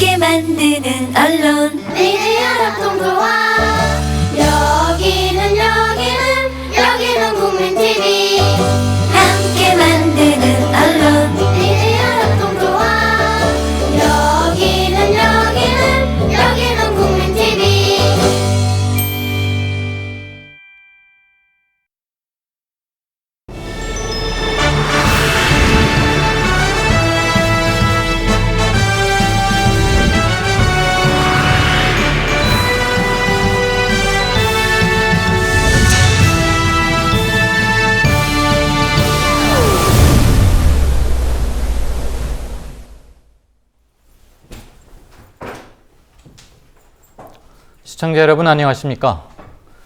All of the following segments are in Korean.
함께 만드는 언론 미디어 협동조합 여기는 국민TV 함께 만드는 언론 미디어 협동조합 여기는 국민TV 시청자 여러분 안녕하십니까?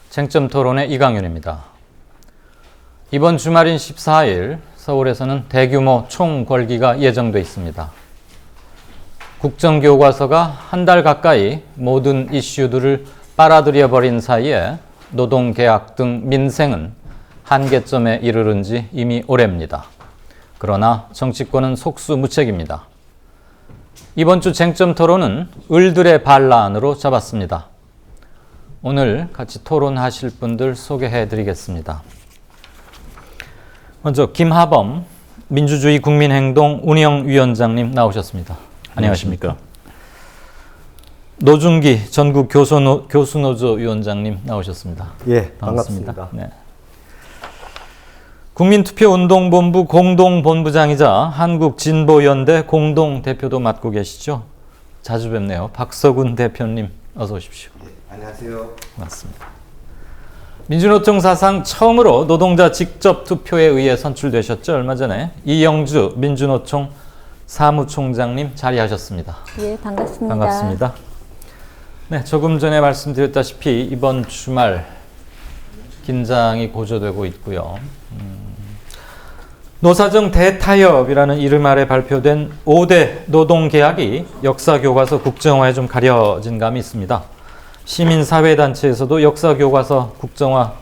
쟁점 토론의 이강윤입니다. 이번 주말인 14일 서울에서는 대규모 총궐기가 예정돼 있습니다. 국정교과서가 한 달 가까이 모든 이슈들을 빨아들여 버린 사이에 노동계약 등 민생은 한계점에 이르른 지 이미 오래입니다. 그러나 정치권은 속수무책입니다. 이번 주 쟁점 토론은 을들의 반란으로 잡았습니다. 오늘 같이 토론하실 분들 소개해 드리겠습니다. 먼저 김하범 민주주의 국민행동 운영위원장님 나오셨습니다. 안녕하십니까? 노중기 전국 교수노조 위원장님 나오셨습니다. 예, 반갑습니다. 네. 국민투표운동본부 공동본부장이자 한국진보연대 공동대표도 맡고 계시죠? 자주 뵙네요. 박서군 대표님 어서 오십시오. 안녕하세요. 맞습니다. 민주노총 사상 처음으로 노동자 직접 투표에 의해 선출되셨죠. 얼마 전에 이영주 민주노총 사무총장님 자리하셨습니다. 예, 반갑습니다. 반갑습니다. 네, 조금 전에 말씀드렸다시피 이번 주말 긴장이 고조되고 있고요. 노사정 대타협이라는 이름 아래 발표된 5대 노동계약이 역사교과서 국정화에 좀 가려진 감이 있습니다. 시민사회단체에서도 역사교과서 국정화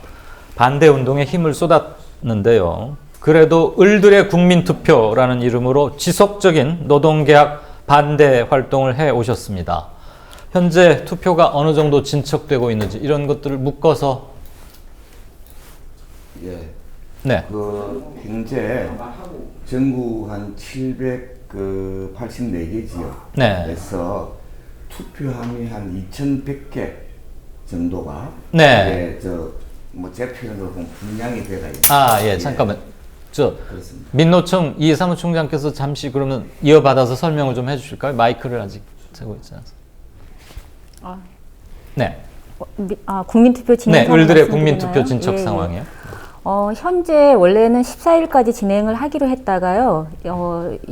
반대운동에 힘을 쏟았는데요. 그래도 을들의 국민투표라는 이름으로 지속적인 노동계약 반대 활동을 해오셨습니다. 현재 투표가 어느 정도 진척되고 있는지 이런 것들을 묶어서 예. 네. 현재 전국 한 784개 네. 지역에서 투표함이 한 2,100개 정도가 네. 제 표현으로 보면 분량이 돼가 있는. 예, 잠깐만. 그렇습니다. 민노총 이 사무총장께서 잠시 그러면 이어받아서 설명을 좀 해주실까요? 마이크를 아직 차고 있지 않아서. 네. 국민투표 진행 네, 상황 을들의 말씀드리나요? 국민투표 진척 예, 예. 상황이요. 현재 원래는 14일까지 진행을 하기로 했다가요.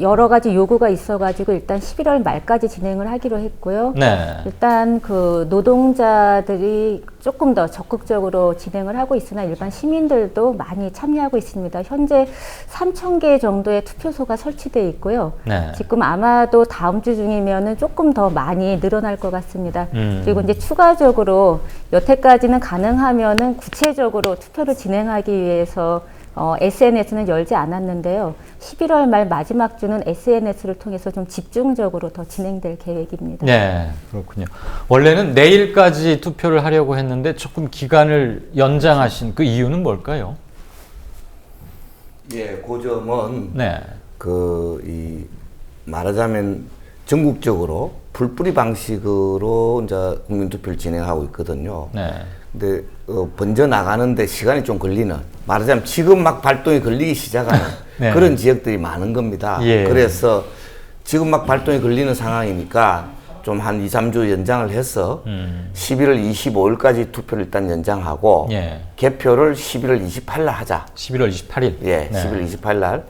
여러 가지 요구가 있어가지고 일단 11월 말까지 진행을 하기로 했고요. 네. 일단 그 노동자들이 조금 더 적극적으로 진행을 하고 있으나 일반 시민들도 많이 참여하고 있습니다. 현재 3,000개 정도의 투표소가 설치되어 있고요. 네. 지금 아마도 다음 주 중이면은 조금 더 많이 늘어날 것 같습니다. 그리고 이제 추가적으로 여태까지는 가능하면은 구체적으로 투표를 진행하기 위해서 SNS는 열지 않았는데요. 11월 말 마지막 주는 SNS를 통해서 좀 집중적으로 더 진행될 계획입니다. 네, 그렇군요. 원래는 내일까지 투표를 하려고 했는데 조금 기간을 연장하신 그 이유는 뭘까요? 예, 그 점은 네. 말하자면 전국적으로 풀뿌리 방식으로 이제 국민투표를 진행하고 있거든요. 네. 근데 번져 나가는데 시간이 좀 걸리는, 말하자면 지금 막 발동이 걸리기 시작하는 네. 그런 지역들이 많은 겁니다. 예. 그래서 지금 막 발동이 걸리는 상황이니까 좀 한 2, 3주 연장을 해서 11월 25일까지 투표를 일단 연장하고 예. 개표를 11월 28일 날 하자. 11월 28일. 예, 네. 11월 28일 날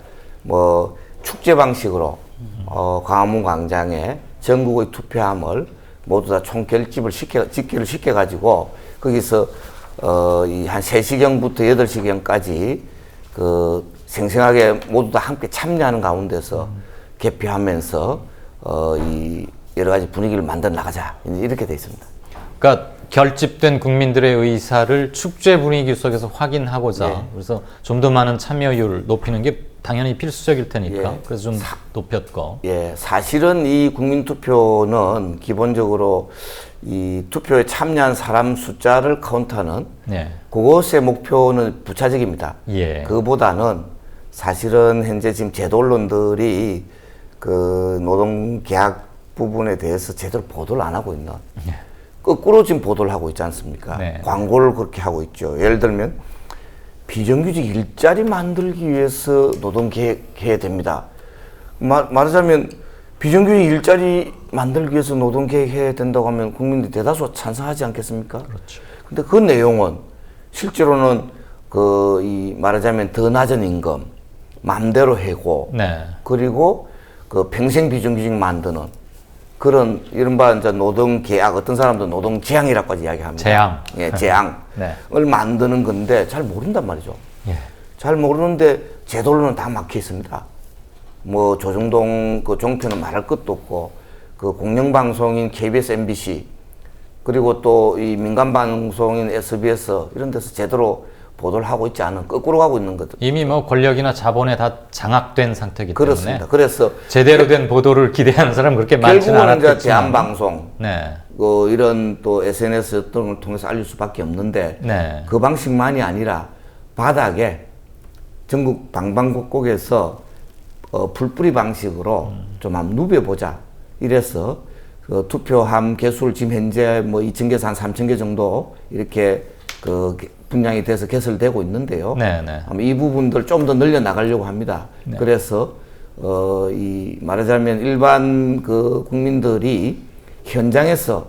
축제 방식으로 광화문 광장에 전국의 투표함을 모두 다 총결집을 집계를 시켜가지고 거기서 한 3시경부터 8시경까지 생생하게 모두 다 함께 참여하는 가운데서 개표하면서 이 여러 가지 분위기를 만들어 나가자 이렇게 돼 있습니다. 그러니까 결집된 국민들의 의사를 축제 분위기 속에서 확인하고자 예. 그래서 좀 더 많은 참여율을 높이는 게 당연히 필수적일 테니까 예. 그래서 좀 높였고. 예, 사실은 이 국민투표는 기본적으로 이 투표에 참여한 사람 숫자를 카운트하는 네. 그것의 목표는 부차적입니다. 예. 그보다는 사실은 현재 지금 제도 언론들이 그 노동계약 부분에 대해서 제대로 보도를 안 하고 있는 거꾸로 지금 보도를 하고 있지 않습니까? 네. 광고를 그렇게 하고 있죠. 예를 들면 비정규직 일자리 만들기 위해서 노동계획해야 됩니다. 말하자면 비정규직 일자리 만들기 위해서 노동계획해야 된다고 하면 국민들이 대다수가 찬성하지 않겠습니까? 그렇죠. 근데 그 내용은 실제로는 그 이 말하자면 더 낮은 임금, 맘대로 해고, 네. 그리고 그 평생 비정규직 만드는 그런 이른바 이제 노동계약, 어떤 사람도 노동재앙이라고까지 이야기합니다. 재앙. 예, 재앙을 네. 만드는 건데 잘 모른단 말이죠. 예. 잘 모르는데 제도로는 다 막혀 있습니다. 뭐 조중동 그 종편은 말할 것도 없고 그 공영방송인 KBS, MBC 그리고 또 이 민간방송인 SBS 이런 데서 제대로 보도를 하고 있지 않은 거꾸로 가고 있는 거죠. 이미 뭐 권력이나 자본에 다 장악된 상태이기 그렇습니다. 때문에 그래서 제대로 된 보도를 기대하는 사람 그렇게 많지는 결국은 이제 않았겠지만. 대한방송 네. 이런 또 SNS 등을 통해서 알릴 수밖에 없는데 네. 그 방식만이 아니라 바닥에 전국 방방곡곡에서 풀뿌리 방식으로 좀 한번 누벼보자 이래서 그 투표함 개수를 지금 현재 뭐 2,000개에서 한 3,000개 정도 이렇게 그 분량이 돼서 개설되고 있는데요. 네, 네. 아마 이 부분들 좀 더 늘려 나가려고 합니다. 네. 그래서 이 말하자면 일반 그 국민들이 현장에서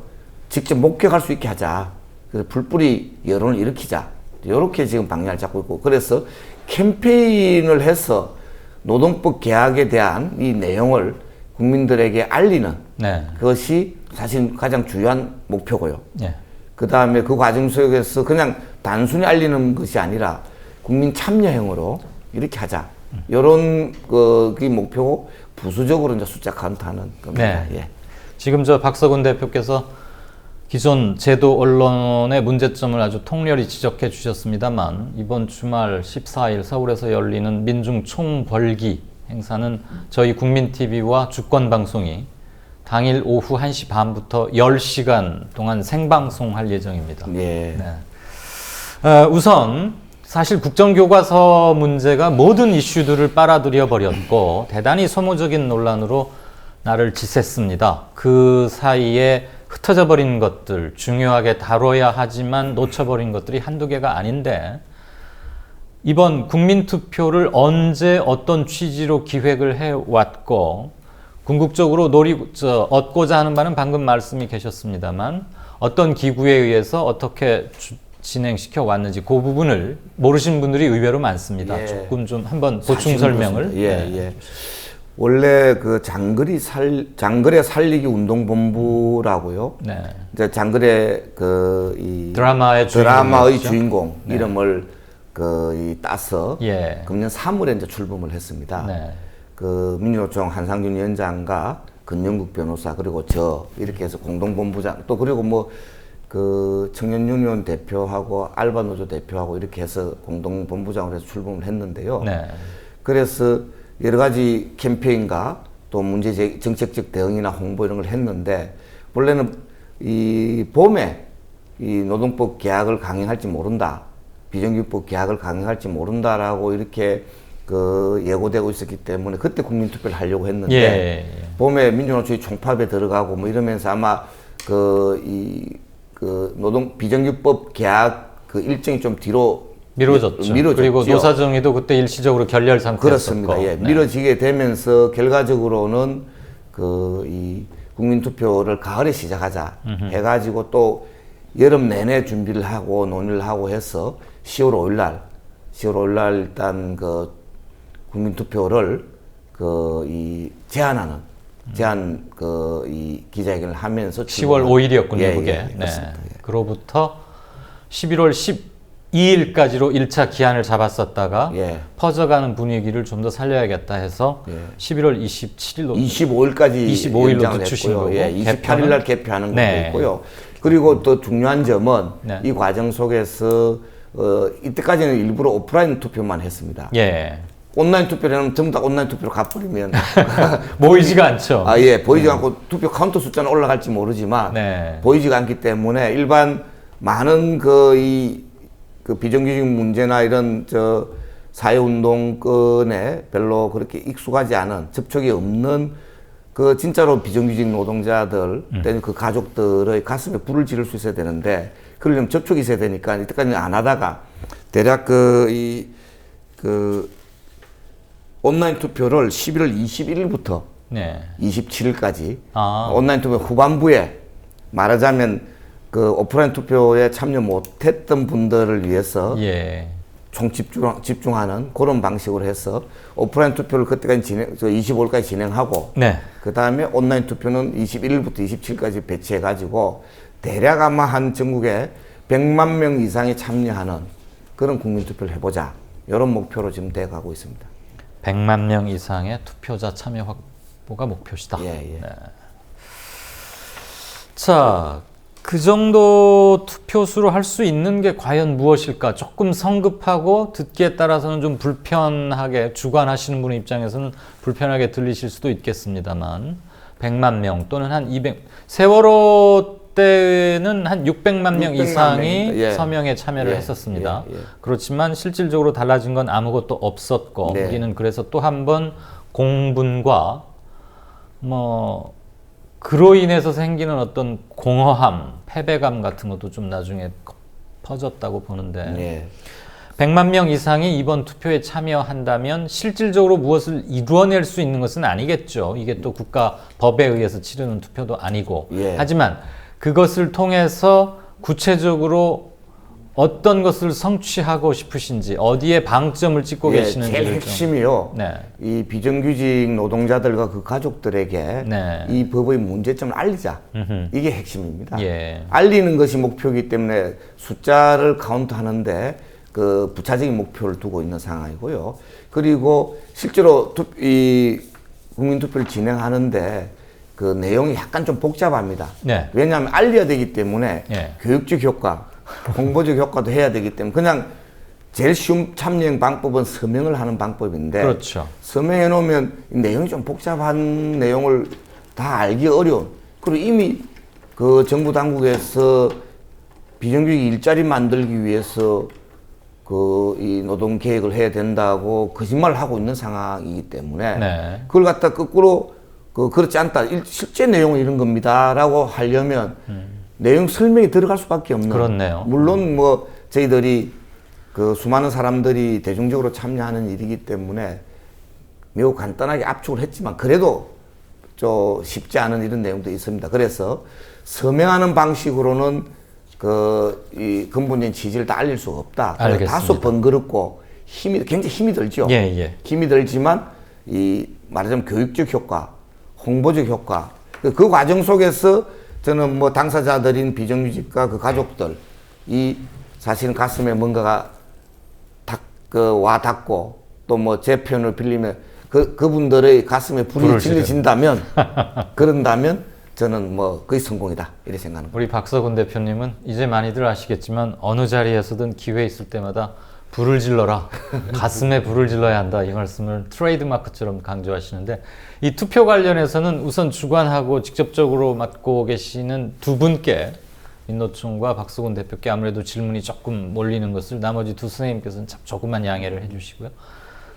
직접 목격할 수 있게 하자. 그래서 불뿌리 여론을 일으키자. 이렇게 지금 방향을 잡고 있고, 그래서 캠페인을 해서 노동법 개혁에 대한 이 내용을 국민들에게 알리는 네. 그것이 사실 가장 중요한 목표고요. 네. 그 다음에 그 과정 속에서 그냥 단순히 알리는 것이 아니라 국민 참여형으로 이렇게 하자. 이런 그 목표고 부수적으로 이제 숫자 카운트하는 겁니다. 네. 예. 지금 저 박서근 대표께서 기존 제도 언론의 문제점을 아주 통렬히 지적해 주셨습니다만 이번 주말 14일 서울에서 열리는 민중 총궐기 행사는 저희 국민TV와 주권방송이 당일 오후 1시 반부터 10시간 동안 생방송할 예정입니다. 예. 네. 우선 사실 국정교과서 문제가 모든 이슈들을 빨아들여 버렸고 대단히 소모적인 논란으로 나를 지샜습니다. 그 사이에 흩어져 버린 것들, 중요하게 다뤄야 하지만 놓쳐버린 것들이 한두 개가 아닌데 이번 국민투표를 언제 어떤 취지로 기획을 해왔고 궁극적으로 얻고자 하는 바는 방금 말씀이 계셨습니다만 어떤 기구에 의해서 어떻게 진행시켜 왔는지 그 부분을 모르시는 분들이 의외로 많습니다. 예. 조금 좀 한번 보충 설명을. 예, 예. 원래 그 장거래 살리기 운동본부라고요. 네. 이제 장거래 이 드라마의 주인공 네. 이름을 따서 예. 금년 3월에 이제 출범을 했습니다. 네. 그 민주노총 한상균 위원장과 근영국 변호사 그리고 저 이렇게 해서 공동본부장 또 그리고 뭐 그 청년유니온 대표하고 알바노조 대표하고 이렇게 해서 공동본부장으로 해서 출범을 했는데요. 네. 그래서 여러 가지 캠페인과 또 정책적 대응이나 홍보 이런 걸 했는데 원래는 이 봄에 이 노동법 개혁을 강행할지 모른다. 비정규직법 개혁을 강행할지 모른다라고 이렇게 예고되고 있었기 때문에 그때 국민투표를 하려고 했는데 예. 봄에 민주노총이 총파업에 들어가고 뭐 이러면서 아마 노동 비정규법 개혁 일정이 좀 뒤로 미뤄졌죠. 그리고 노사정의도 그때 일시적으로 결렬 상태였었고. 그렇습니다. 예. 네. 미뤄지게 되면서 결과적으로는 이 국민투표를 가을에 시작하자 해가지고 또 여름 내내 준비를 하고 논의를 하고 해서 10월 5일 날 일단 국민투표를 제한 이 기자회견을 하면서 10월 5일이었군요, 예, 그게. 예, 네. 그렇습니다. 예. 그로부터 11월 12일까지로 1차 기한을 잡았었다가 예. 퍼져가는 분위기를 좀 더 살려야겠다 해서 예. 11월 27일로 25일까지 25일로 연장을 늦추신 했고요. 거고 예, 28일 날 개표하는 것도 네. 있고요. 그리고 또 중요한 점은 네. 이 과정 속에서 이때까지는 일부러 오프라인 투표만 했습니다. 예. 온라인 투표를 전부 다 온라인 투표로 가버리면 모이지가 않죠. 보이지 않고 투표 카운터 숫자는 올라갈지 모르지만 네. 보이지가 않기 때문에 일반 많은 그 비정규직 문제나 이런 사회운동권에 별로 그렇게 익숙하지 않은 접촉이 없는 그 진짜로 비정규직 노동자들 또는 그 가족들의 가슴에 불을 지를 수 있어야 되는데 그러려면 접촉이 있어야 되니까 이때까지는 안 하다가 대략 온라인 투표를 11월 21일부터 네. 27일까지 아. 온라인 투표 후반부에 말하자면 그 오프라인 투표에 참여 못했던 분들을 위해서 예. 집중하는 그런 방식으로 해서 오프라인 투표를 그때까지 25일까지 진행하고 네. 그 다음에 온라인 투표는 21일부터 27일까지 배치해가지고 대략 아마 한 전국에 100만 명 이상이 참여하는 그런 국민투표를 해보자 이런 목표로 지금 돼가고 있습니다. 100만 명 이상의 투표자 참여 확보가 목표시다. 예. 네. 자, 그 정도 투표수로 할 수 있는 게 과연 무엇일까? 조금 성급하고 듣기에 따라서는 좀 불편하게 주관하시는 분 입장에서는 불편하게 들리실 수도 있겠습니다만 100만 명 또는 한 200 세월호 때는 한 600만 명 600만 이상이 명, 예. 서명에 참여를 예, 했었습니다. 예. 그렇지만 실질적으로 달라진 건 아무것도 없었고 네. 우리는 그래서 또 한 번 공분과 그로 인해서 생기는 어떤 공허함, 패배감 같은 것도 좀 나중에 퍼졌다고 보는데 예. 100만 명 이상이 이번 투표에 참여한다면 실질적으로 무엇을 이루어낼 수 있는 것은 아니겠죠. 이게 또 국가 법에 의해서 치르는 투표도 아니고. 예. 하지만 그것을 통해서 구체적으로 어떤 것을 성취하고 싶으신지 어디에 방점을 찍고 계시는지를 제일 좀. 핵심이요. 네. 이 비정규직 노동자들과 그 가족들에게 네. 이 법의 문제점을 알리자. 음흠. 이게 핵심입니다. 예. 알리는 것이 목표이기 때문에 숫자를 카운트하는데 그 부차적인 목표를 두고 있는 상황이고요. 그리고 실제로 이 국민투표를 진행하는데 그 내용이 약간 좀 복잡합니다. 네. 왜냐하면 알려야 되기 때문에 예. 교육적 효과, 홍보적 효과도 해야 되기 때문에 그냥 제일 쉬운 참여형 방법은 서명을 하는 방법인데 그렇죠. 서명해 놓으면 내용이 좀 복잡한 내용을 다 알기 어려운 그리고 이미 그 정부 당국에서 비정규직 일자리 만들기 위해서 이 노동 계획을 해야 된다고 거짓말을 하고 있는 상황이기 때문에 네. 그걸 갖다 거꾸로 그렇지 않다. 실제 내용은 이런 겁니다라고 하려면 내용 설명이 들어갈 수밖에 없는. 그렇네요. 물론 저희들이 그 수많은 사람들이 대중적으로 참여하는 일이기 때문에 매우 간단하게 압축을 했지만 그래도 좀 쉽지 않은 이런 내용도 있습니다. 그래서 서명하는 방식으로는 이 근본적인 취지를 다 알릴 수가 없다. 알겠습니다. 다소 번거롭고 굉장히 힘이 들죠. 예. 힘이 들지만 말하자면 교육적 효과, 홍보적 효과 그 과정 속에서 저는 당사자들인 비정규직과 그 가족들 이 사실은 가슴에 뭔가가 와 닿고 또 제 표현을 빌리면 그분들의 가슴에 불이 질려진다면 그런다면 저는 거의 성공이다 이렇게 생각합니다. 우리 박서군 대표님은 이제 많이들 아시겠지만 어느 자리에서든 기회 있을 때마다 불을 질러라. 가슴에 불을 질러야 한다. 이 말씀을 트레이드마크처럼 강조하시는데 이 투표 관련해서는 우선 주관하고 직접적으로 맡고 계시는 두 분께 민노총과 박서군 대표께 아무래도 질문이 조금 몰리는 것을 나머지 두 선생님께서는 조금만 양해를 해주시고요.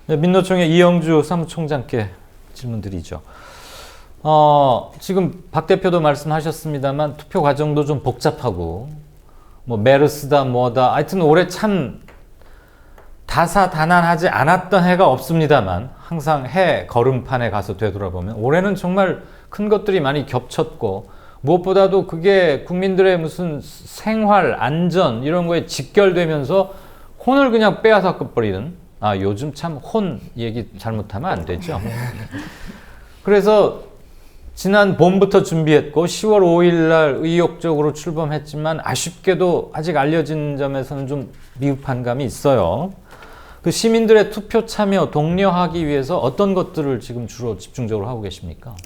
민노총의 이영주 사무총장께 질문 드리죠. 지금 박 대표도 말씀하셨습니다만 투표 과정도 좀 복잡하고 메르스다 뭐다 하여튼 올해 참 다사다난하지 않았던 해가 없습니다만 항상 해 걸음판에 가서 되돌아보면 올해는 정말 큰 것들이 많이 겹쳤고 무엇보다도 그게 국민들의 무슨 생활, 안전 이런 거에 직결되면서 혼을 그냥 빼앗아 버리는 요즘 참 혼 얘기 잘못하면 안 되죠. 그래서 지난 봄부터 준비했고 10월 5일 날 의욕적으로 출범했지만 아쉽게도 아직 알려진 점에서는 좀 미흡한 감이 있어요. 그 시민들의 투표 참여 독려하기 위해서 어떤 것들을 지금 주로 집중적으로 하고 계십니까?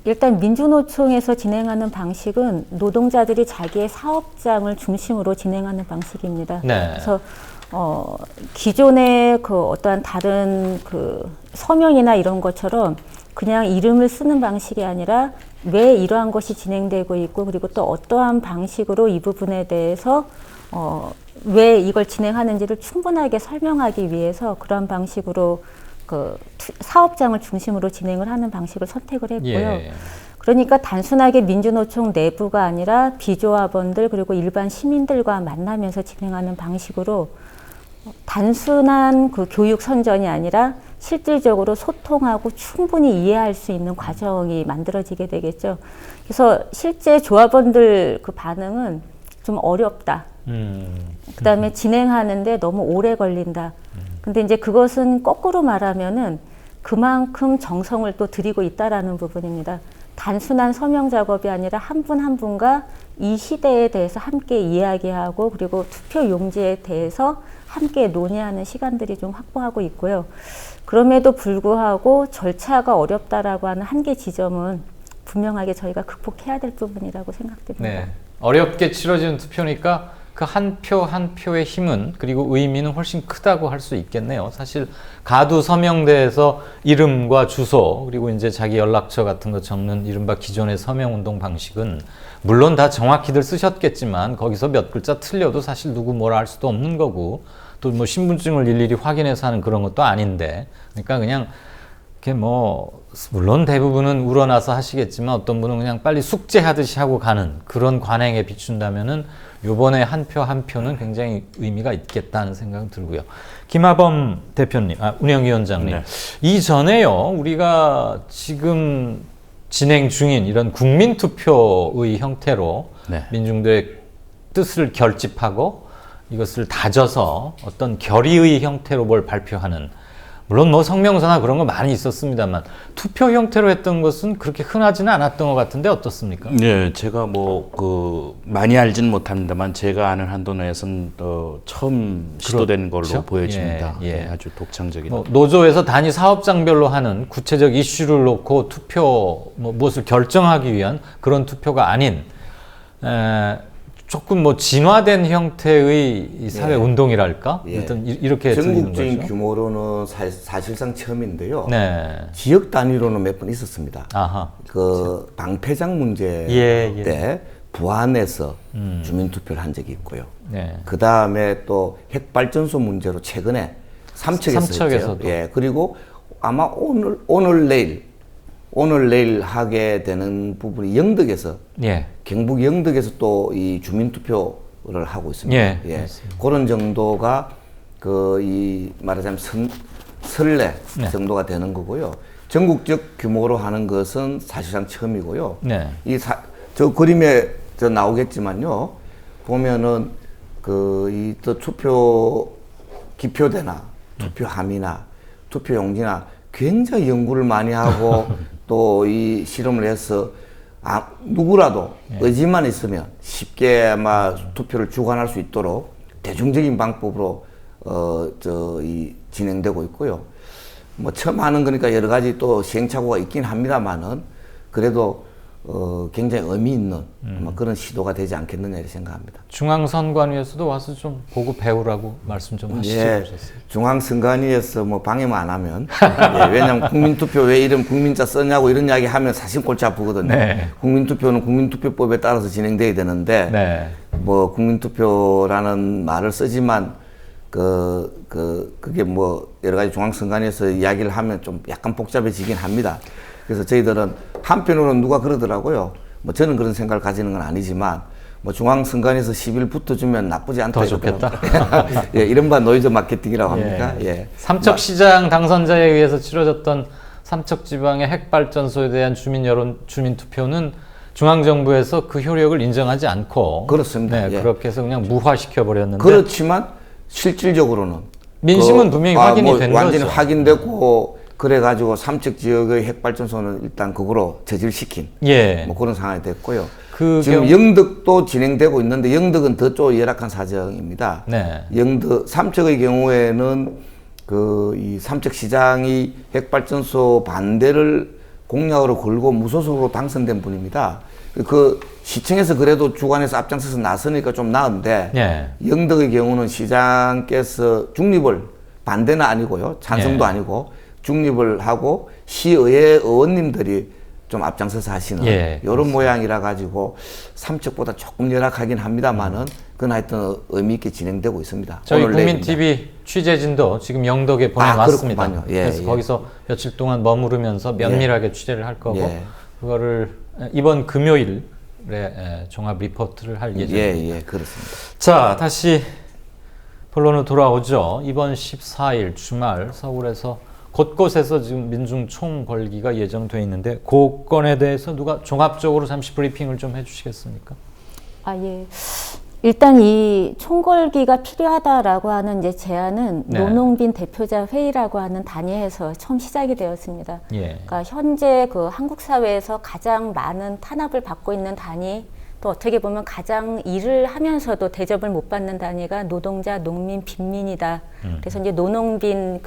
일단 민주노총에서 진행하는 방식은 노동자들이 자기의 사업장을 중심으로 진행하는 방식입니다. 네. 그래서 기존의 그 어떠한 다른 그 서명이나 이런 것처럼 그냥 이름을 쓰는 방식이 아니라 왜 이러한 것이 진행되고 있고 그리고 또 어떠한 방식으로 이 부분에 대해서 왜 이걸 진행하는지를 충분하게 설명하기 위해서 그런 방식으로 그 사업장을 중심으로 진행을 하는 방식을 선택을 했고요. 예. 그러니까 단순하게 민주노총 내부가 아니라 비조합원들 그리고 일반 시민들과 만나면서 진행하는 방식으로 단순한 그 교육 선전이 아니라 실질적으로 소통하고 충분히 이해할 수 있는 과정이 만들어지게 되겠죠. 그래서 실제 조합원들 그 반응은 좀 어렵다. 그다음에 진행하는데 너무 오래 걸린다. 근데 이제 그것은 거꾸로 말하면은 그만큼 정성을 또 들이고 있다라는 부분입니다. 단순한 서명 작업이 아니라 한 분 한 분과 이 시대에 대해서 함께 이야기하고 그리고 투표 용지에 대해서 함께 논의하는 시간들이 좀 확보하고 있고요. 그럼에도 불구하고 절차가 어렵다라고 하는 한계 지점은 분명하게 저희가 극복해야 될 부분이라고 생각됩니다. 네. 어렵게 치러지는 투표니까 그 한 표 한 표의 힘은 그리고 의미는 훨씬 크다고 할 수 있겠네요. 사실 가두 서명대에서 이름과 주소 그리고 이제 자기 연락처 같은 거 적는 이른바 기존의 서명운동 방식은 물론 다 정확히들 쓰셨겠지만 거기서 몇 글자 틀려도 사실 누구 뭐라 할 수도 없는 거고 또 뭐 신분증을 일일이 확인해서 하는 그런 것도 아닌데 그러니까 그냥 이렇게 뭐 물론 대부분은 우러나서 하시겠지만 어떤 분은 그냥 빨리 숙제하듯이 하고 가는 그런 관행에 비춘다면은 요번에 한 표 한 표는 굉장히 의미가 있겠다는 생각이 들고요. 김하범 대표님, 운영위원장님. 네. 이전에요, 우리가 지금 진행 중인 이런 국민투표의 형태로 네. 민중들의 뜻을 결집하고 이것을 다져서 어떤 결의의 형태로 뭘 발표하는 물론 뭐 성명서나 그런 거 많이 있었습니다만 투표 형태로 했던 것은 그렇게 흔하지는 않았던 것 같은데 어떻습니까? 네, 제가 뭐 많이 알지는 못합니다만 제가 아는 한도 내에서는 처음 시도된 걸로 그렇죠? 보여집니다. 예, 예. 네, 아주 독창적인. 노조에서 단위 사업장별로 하는 구체적 이슈를 놓고 투표 무엇을 결정하기 위한 그런 투표가 아닌 조금 뭐 진화된 형태의 이 사회 예. 운동이랄까? 예. 일단 이렇게 들리는 전국적인 거죠. 규모로는 사실상 처음인데요. 네. 지역 단위로는 몇 번 있었습니다. 아하. 그 방패장 문제 예, 때 부안에서 주민투표를 한 적이 있고요. 네. 그 다음에 또 핵발전소 문제로 최근에 삼척에서 했죠. 삼척에서도. 예, 그리고 아마 오늘 내일 하게 되는 부분이 영덕에서 예. 경북 영덕에서 또 이 주민투표를 하고 있습니다. 예, 그런 정도가 이 말하자면 설레 네. 정도가 되는 거고요. 전국적 규모로 하는 것은 사실상 처음이고요. 네. 저 그림에 나오겠지만요. 보면은 또 투표 기표대나 투표함이나 투표용지나 굉장히 연구를 많이 하고 또 이 실험을 해서 누구라도 의지만 있으면 쉽게 아마 투표를 주관할 수 있도록 대중적인 방법으로 진행되고 있고요. 뭐 처음 하는 거니까 여러 가지 또 시행착오가 있긴 합니다만은 그래도 굉장히 의미 있는 아마 그런 시도가 되지 않겠느냐 이렇게 생각합니다. 중앙선관위에서도 와서 좀 보고 배우라고 말씀 좀 하시죠. 예, 중앙선관위에서 뭐 방해만 안 하면 예, 왜냐하면 국민투표 왜 이름 국민자 썼냐고 이런 이야기 하면 사실 골치 아프거든요. 네. 국민투표는 국민투표법에 따라서 진행돼야 되는데 네. 뭐 국민투표라는 말을 쓰지만 그게 뭐 여러 가지 중앙선관위에서 이야기를 하면 좀 약간 복잡해지긴 합니다. 그래서 저희들은 한편으로는 누가 그러더라고요. 뭐 저는 그런 생각을 가지는 건 아니지만 뭐 중앙선관위에서 10일 붙어주면 나쁘지 않다. 더 좋겠다. 예, 이른바 노이즈 마케팅이라고 합니까? 예. 삼척시장 당선자에 의해서 치러졌던 삼척지방의 핵발전소에 대한 주민 투표는 중앙정부에서 그 효력을 인정하지 않고 그렇습니다. 네, 예. 그렇게 해서 그냥 무화시켜 버렸는데 그렇지만 실질적으로는 민심은 분명히 확인이 된 완전히 거죠. 확인됐고 그래가지고 삼척 지역의 핵발전소는 일단 그거로 저질시킨 예. 뭐 그런 상황이 됐고요. 그 지금 영덕도 진행되고 있는데 영덕은 더 좀 열악한 사정입니다. 네. 삼척의 경우에는 이 삼척시장이 핵발전소 반대를 공약으로 걸고 무소속으로 당선된 분입니다. 그 시청에서 그래도 주관에서 앞장서서 나서니까 좀 나은데 예. 영덕의 경우는 시장께서 중립을 반대는 아니고요. 찬성도 예. 아니고 중립을 하고 시의회 의원님들이 좀 앞장서서 하시는 예, 이런 모양이라 가지고 삼척보다 조금 열악하긴 합니다만은 그건 하여튼 의미 있게 진행되고 있습니다. 저희 오늘 국민 내일입니다. TV 취재진도 지금 영덕에 보내왔습니다. 그렇군요. 예, 그래서 예. 거기서 며칠 동안 머무르면서 면밀하게 취재를 할 거고 예. 그거를 이번 금요일에 종합 리포트를 할 예정입니다. 예, 그렇습니다. 자, 다시 본론으로 돌아오죠. 이번 14일 주말 서울에서 곳곳에서 지금 민중 총궐기가 예정돼 있는데 그 건에 대해서 누가 종합적으로 잠시 브리핑을 좀 해주시겠습니까? 아, 예. 일단 이 총궐기가 필요하다라고 하는 이제 제안은 네. 노농빈 대표자 회의라고 하는 단위에서 처음 시작이 되었습니다. 예. 그러니까 현재 그 한국 사회에서 가장 많은 탄압을 받고 있는 단위, 또 어떻게 보면 가장 일을 하면서도 대접을 못 받는 단위가 노동자, 농민, 빈민이다. 그래서 이제 노농빈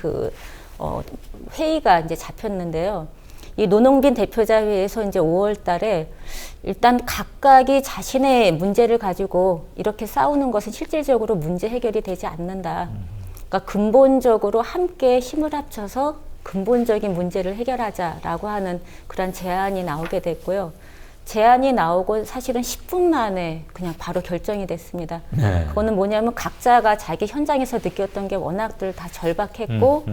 회의가 이제 잡혔는데요. 이 노농빈 대표자 회의에서 이제 5월 달에 일단 각각이 자신의 문제를 가지고 이렇게 싸우는 것은 실질적으로 문제 해결이 되지 않는다. 그러니까 근본적으로 함께 힘을 합쳐서 근본적인 문제를 해결하자라고 하는 그런 제안이 나오게 됐고요. 제안이 나오고 사실은 10분 만에 그냥 바로 결정이 됐습니다. 네. 그거는 뭐냐면 각자가 자기 현장에서 느꼈던 게 워낙들 다 절박했고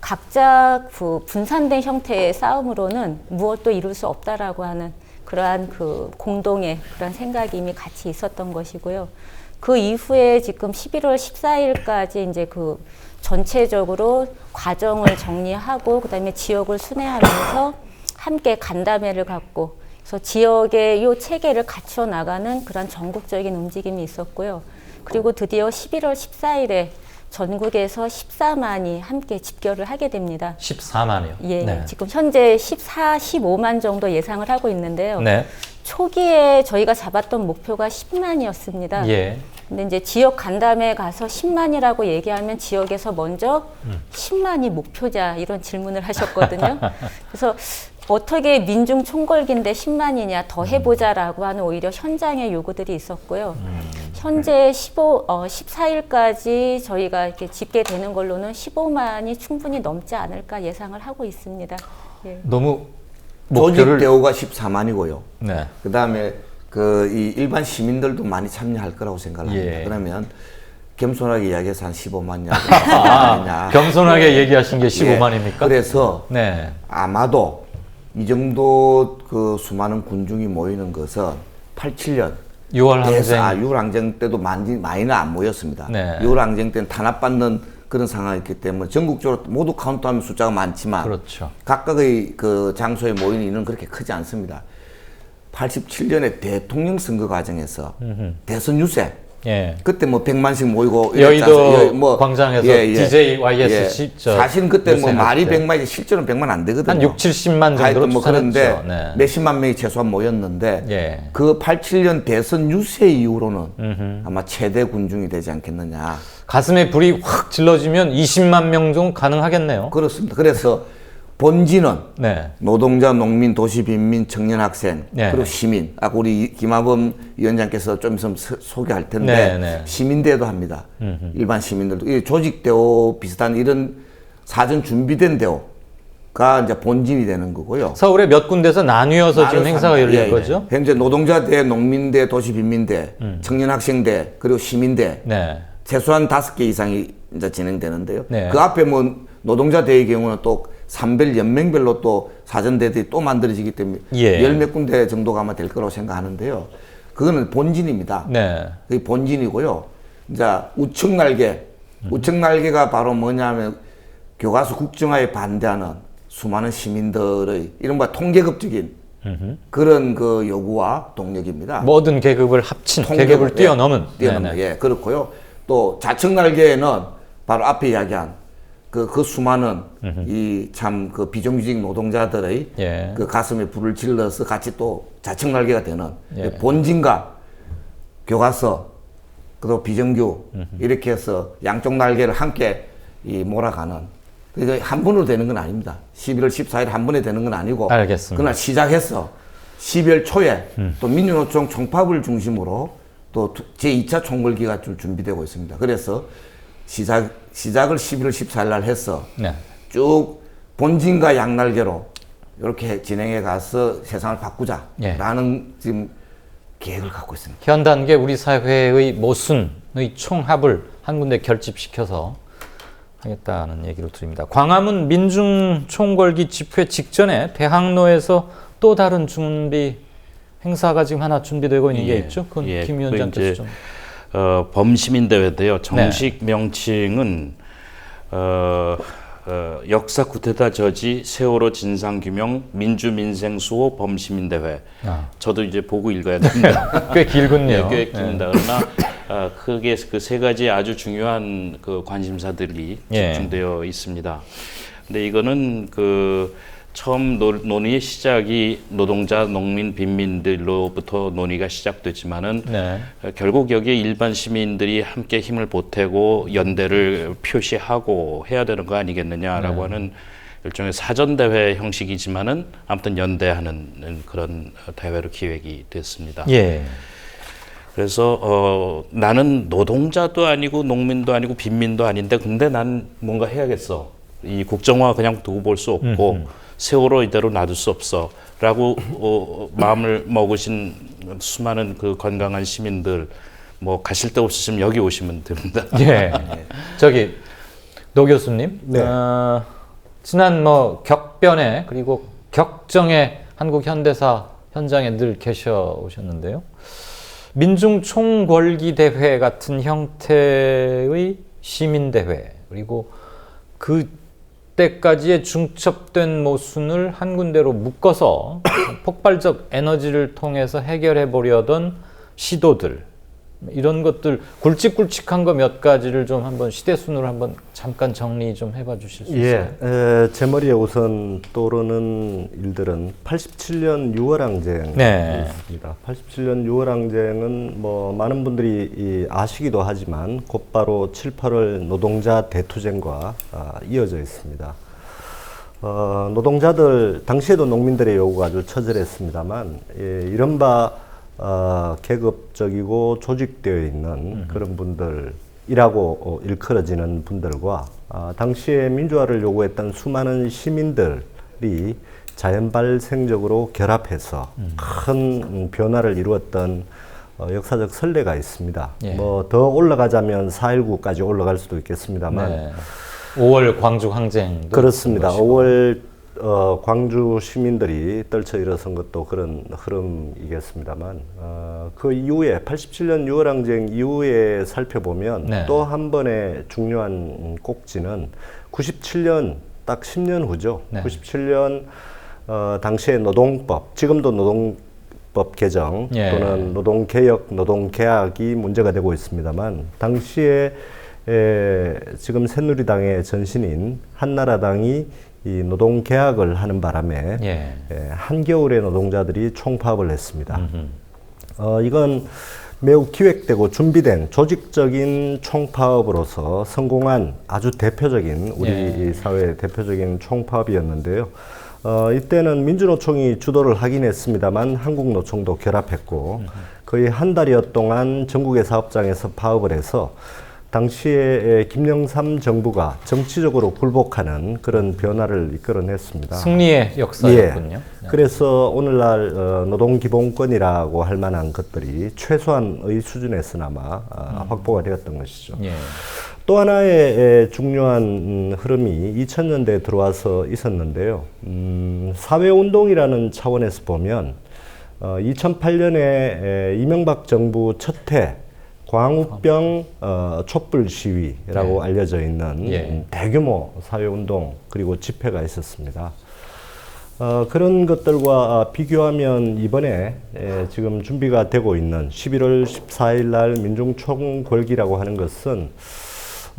각자 그 분산된 형태의 싸움으로는 무엇도 이룰 수 없다라고 하는 그러한 그 공동의 그런 생각이 이미 같이 있었던 것이고요. 그 이후에 지금 11월 14일까지 이제 그 전체적으로 과정을 정리하고 그다음에 지역을 순회하면서 함께 간담회를 갖고 그래서 지역의 이 체계를 갖춰 나가는 그런 전국적인 움직임이 있었고요. 그리고 드디어 11월 14일에 전국에서 14만이 함께 집결을 하게 됩니다. 14만이요. 예, 네. 지금 현재 15만 정도 예상을 하고 있는데요. 네. 초기에 저희가 잡았던 목표가 10만이었습니다. 예. 근데 이제 지역 간담회 가서 10만이라고 얘기하면 지역에서 먼저 10만이 목표자 이런 질문을 하셨거든요. 그래서 어떻게 민중 총궐기인데 10만이냐 더 해보자라고 하는 오히려 현장의 요구들이 있었고요. 현재 14일까지 저희가 이렇게 집계되는 걸로는 15만이 충분히 넘지 않을까 예상을 하고 있습니다. 예. 너무 조직 목표를 대우가 14만이고요. 네. 그 다음에 이 일반 시민들도 많이 참여할 거라고 생각합니다. 예. 그러면 겸손하게 이야기해서 한 15만이냐. 겸손하게 얘기하신 게 15만입니까? 그래서 네. 아마도 이 정도 그 수많은 군중이 모이는 것은 87년 6월 항쟁. 6월 항쟁 때도 많이는 안 모였습니다. 네. 6월 항쟁 때는 탄압받는 그런 상황이었기 때문에 전국적으로 모두 카운트하면 숫자가 많지만 그렇죠. 각각의 그 장소에 모이는 인은 그렇게 크지 않습니다. 87년에 대통령 선거 과정에서 대선 유세 예. 그때 뭐 100만씩 모이고 여의도 광장에서 DJYS 사실 그때 뭐 유세할 말이 때. 100만이지 실제로는 100만 안 되거든요. 한 6, 70만 정도로 하여튼 뭐 그런데 추산했죠. 네. 몇십만 명이 최소한 모였는데 예. 그 87년 대선 유세 이후로는 아마 최대 군중이 되지 않겠느냐. 가슴에 불이 확 질러지면 20만 명 정도 가능하겠네요. 그렇습니다. 그래서 본진은 네. 노동자, 농민, 도시 빈민, 청년 학생 네. 그리고 시민. 아까 우리 김하범 위원장께서 좀 있으면 소개할 텐데 네, 네. 시민대도 합니다. 일반 시민들도 이 조직대오 비슷한 이런 사전 준비된 대오가 이제 본진이 되는 거고요. 서울에 몇 군데서 나뉘어서 지금 행사가 열릴 예, 거죠? 예. 현재 노동자대, 농민대, 도시빈민대, 청년학생대, 그리고 시민대 네. 최소한 5개 이상이 이제 진행되는데요. 네. 그 앞에 뭐 노동자대의 경우는 또 산별 연맹별로 또 사전대들이 또 만들어지기 때문에 예. 열 몇 군데 정도가 아마 될 거라고 생각하는데요. 그거는 본진입니다. 네. 그게 본진이고요. 이제 우측날개, 우측날개가 바로 뭐냐면 교과서 국정화에 반대하는 수많은 시민들의 이른바 통계급적인 그런 그 요구와 동력입니다. 모든 계급을 합친 통계급, 계급을 예, 뛰어넘은. 뛰어넘는 네네. 예, 그렇고요. 또 좌측 날개에는 바로 앞에 이야기한 그 수많은 이 참 그 비정규직 노동자들의 예. 그 가슴에 불을 질러서 같이 또 좌측 날개가 되는 예. 본진과 교과서 그리고 비정규 이렇게 해서 양쪽 날개를 함께 이 몰아가는 그러니까 한 번으로 되는 건 아닙니다. 11월 14일 한 번에 되는 건 아니고 알겠습니다. 그날 시작해서 12월 초에 또 민주노총 총파업을 중심으로 또 제2차 총궐기가 준비되고 있습니다. 그래서 시작을 11월 14일 날 해서 네. 쭉 본진과 양날개로 이렇게 진행해 가서 세상을 바꾸자라는 지금 계획을 갖고 있습니다. 현 단계 우리 사회의 모순의 총합을 한 군데 결집시켜서 하겠다는 얘기를 드립니다. 광화문 민중총궐기 집회 직전에 대학로에서 또 다른 준비 행사가 지금 하나 준비되고 있는 게 있죠? 그건 김 위원장께서 좀. 범시민대회인데요. 정식 명칭은 역사 쿠데타 저지 세월호 진상규명 민주민생수호 범시민대회. 저도 이제 보고 읽어야 됩니다. 꽤 길군요. 꽤 깁니다. 그러나 크게 그 세 가지 아주 중요한 그 관심사들이 집중되어 있습니다. 근데 이거는 그 처음 논의의 시작이 노동자, 농민, 빈민들로부터 논의가 시작됐지만은 결국 여기에 일반 시민들이 함께 힘을 보태고 연대를 표시하고 해야 되는 거 아니겠느냐라고 하는 일종의 사전대회 형식이지만은 아무튼 연대하는 그런 대회로 기획이 됐습니다. 그래서 나는 노동자도 아니고 농민도 아니고 빈민도 아닌데 근데 난 뭔가 해야겠어. 이 국정화 그냥 두고 볼 수 없고 세월호 이대로 놔둘 수 없어 라고 마음을 먹으신 수많은 그 건강한 시민들 뭐 가실 데 없으시면 여기 오시면 됩니다. 저기 노 교수님, 네. 지난 뭐 격변에 그리고 격정의 한국 현대사 현장에 늘 계셔 오셨는데요. 민중총궐기 대회 같은 형태의 시민대회 그리고 그때까지의 중첩된 모순을 한 군데로 묶어서 폭발적 에너지를 통해서 해결해 보려던 시도들 이런 것들 굵직굵직한 거 몇 가지를 좀 한번 시대순으로 한번 잠깐 정리 좀 해봐 주실 수 있어요? 제 머리에 우선 떠오르는 일들은 87년 6월 항쟁이 있습니다. 87년 6월 항쟁은 뭐 많은 분들이 아시기도 하지만 곧바로 7, 8월 노동자 대투쟁과 이어져 있습니다. 노동자들 당시에도 농민들의 요구가 아주 처절했습니다만 이른바 계급적이고 조직되어 있는 그런 분들이라고 일컬어지는 분들과 당시에 민주화를 요구했던 수많은 시민들이 자연발생적으로 결합해서 큰 변화를 이루었던 역사적 선례가 있습니다. 뭐 더 올라가자면 4.19까지 올라갈 수도 있겠습니다만 5월 광주 항쟁 그렇습니다. 5월 광주 시민들이 떨쳐 일어선 것도 그런 흐름이겠습니다만 그 이후에 87년 6월 항쟁 이후에 살펴보면 또 한 번의 중요한 꼭지는 97년 딱 10년 후죠. 97년 당시의 노동법, 지금도 노동법 개정 또는 노동개혁, 노동계약이 문제가 되고 있습니다만 당시에 지금 새누리당의 전신인 한나라당이 이 노동계약을 하는 바람에 한겨울에 노동자들이 총파업을 했습니다. 이건 매우 기획되고 준비된 조직적인 총파업으로서 성공한 아주 대표적인 우리 사회의 대표적인 총파업이었는데요. 이때는 민주노총이 주도를 하긴 했습니다만 한국노총도 결합했고 거의 한 달여 동안 전국의 사업장에서 파업을 해서 당시에 김영삼 정부가 정치적으로 굴복하는 그런 변화를 이끌어냈습니다. 승리의 역사였군요. 그래서 오늘날 노동기본권이라고 할 만한 것들이 최소한의 수준에서나마 확보가 되었던 것이죠. 또 하나의 중요한 흐름이 2000년대에 들어와서 있었는데요. 사회운동이라는 차원에서 보면 2008년에 이명박 정부 첫해 광우병 촛불 시위라고 알려져 있는 대규모 사회운동 그리고 집회가 있었습니다. 그런 것들과 비교하면 이번에 지금 준비가 되고 있는 11월 14일 날 민중총궐기라고 하는 것은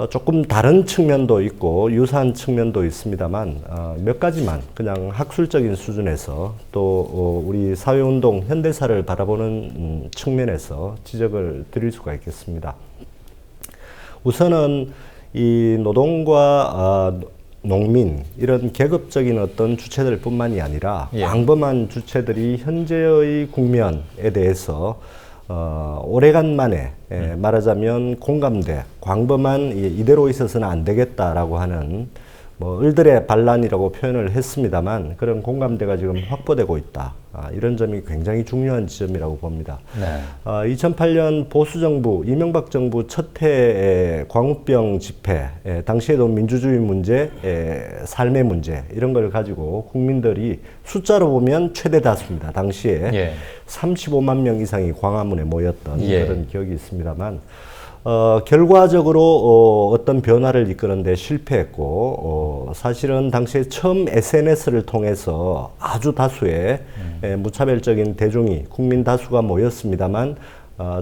조금 다른 측면도 있고 유사한 측면도 있습니다만 몇 가지만 그냥 학술적인 수준에서 또 우리 사회운동 현대사를 바라보는 측면에서 지적을 드릴 수가 있겠습니다. 우선은 이 노동과 농민 이런 계급적인 어떤 주체들뿐만이 아니라 예. 광범한 주체들이 현재의 국면에 대해서 오래간만에 말하자면 공감대, 광범한 이대로 있어서는 안 되겠다라고 하는 뭐 을들의 반란이라고 표현을 했습니다만 그런 공감대가 지금 확보되고 있다. 이런 점이 굉장히 중요한 지점이라고 봅니다. 네. 2008년 보수정부, 이명박 정부 첫 해의 광우병 집회, 당시에도 민주주의 문제, 삶의 문제 이런 걸 가지고 국민들이 숫자로 보면 최대 다수입니다. 당시에 예. 35만 명 이상이 광화문에 모였던 예. 그런 기억이 있습니다만 결과적으로 어떤 변화를 이끄는데 실패했고 사실은 당시에 처음 SNS를 통해서 아주 다수의 무차별적인 대중이 국민 다수가 모였습니다만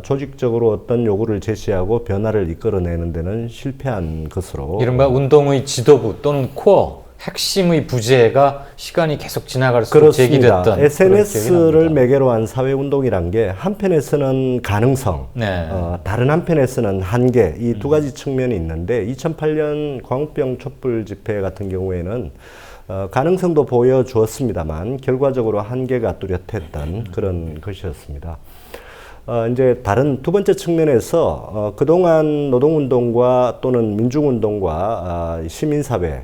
조직적으로 어떤 요구를 제시하고 변화를 이끌어내는 데는 실패한 것으로 이른바 운동의 지도부 또는 코어 핵심의 부재가 시간이 계속 지나갈수록 그렇습니다. 제기됐던 SNS를 매개로 한 사회운동이란 게 한편에서는 가능성, 네. 다른 한편에서는 한계 이 두 가지 측면이 있는데 2008년 광우병 촛불 집회 같은 경우에는 가능성도 보여주었습니다만 결과적으로 한계가 뚜렷했던 그런 것이었습니다. 이제 다른 두 번째 측면에서 그동안 노동운동과 또는 민중운동과 시민사회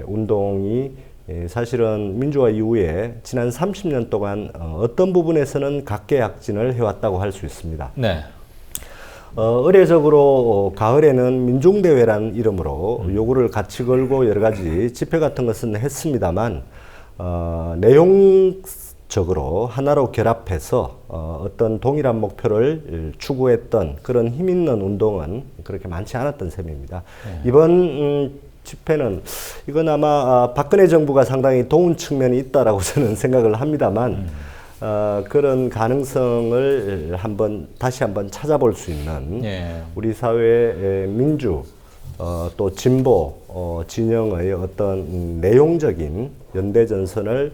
운동이 사실은 민주화 이후에 지난 30년 동안 어떤 부분에서는 각계약진을 해왔다고 할 수 있습니다. 네. 의례적으로 가을에는 민중대회라는 이름으로 요구를 같이 걸고 여러 가지 집회 같은 것은 했습니다만 내용적으로 하나로 결합해서 어떤 동일한 목표를 추구했던 그런 힘 있는 운동은 그렇게 많지 않았던 셈입니다. 이번 집회는 이건 아마 박근혜 정부가 상당히 도운 측면이 있다라고 저는 생각을 합니다만 그런 가능성을 다시 한번 찾아볼 수 있는 예. 우리 사회의 민주 또 진보 진영의 어떤 내용적인 연대 전선을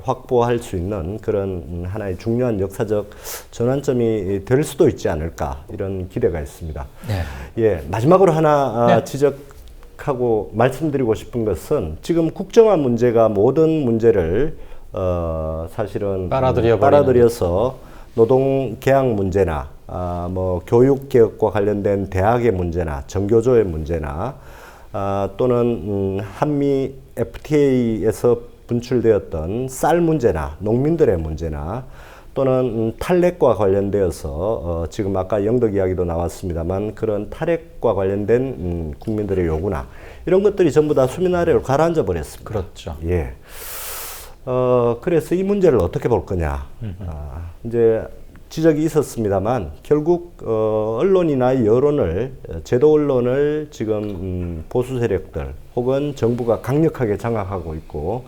확보할 수 있는 그런 하나의 중요한 역사적 전환점이 될 수도 있지 않을까 이런 기대가 있습니다. 네. 예, 마지막으로 하나 네. 지적하고 말씀드리고 싶은 것은 지금 국정화 문제가 모든 문제를 사실은 빨아들여서 노동 계약 문제나 뭐 교육 개혁과 관련된 대학의 문제나 정교조의 문제나 또는 한미 FTA에서 분출되었던 쌀 문제나 농민들의 문제나 또는 탈핵과 관련되어서 지금 아까 영덕 이야기도 나왔습니다만 그런 탈핵과 관련된 국민들의 요구나 이런 것들이 전부 다 수면 아래로 가라앉아 버렸습니다. 그렇죠. 예. 그래서 이 문제를 어떻게 볼 거냐. 이제 지적이 있었습니다만 결국 언론이나 여론을 제도 언론을 지금 보수 세력들 혹은 정부가 강력하게 장악하고 있고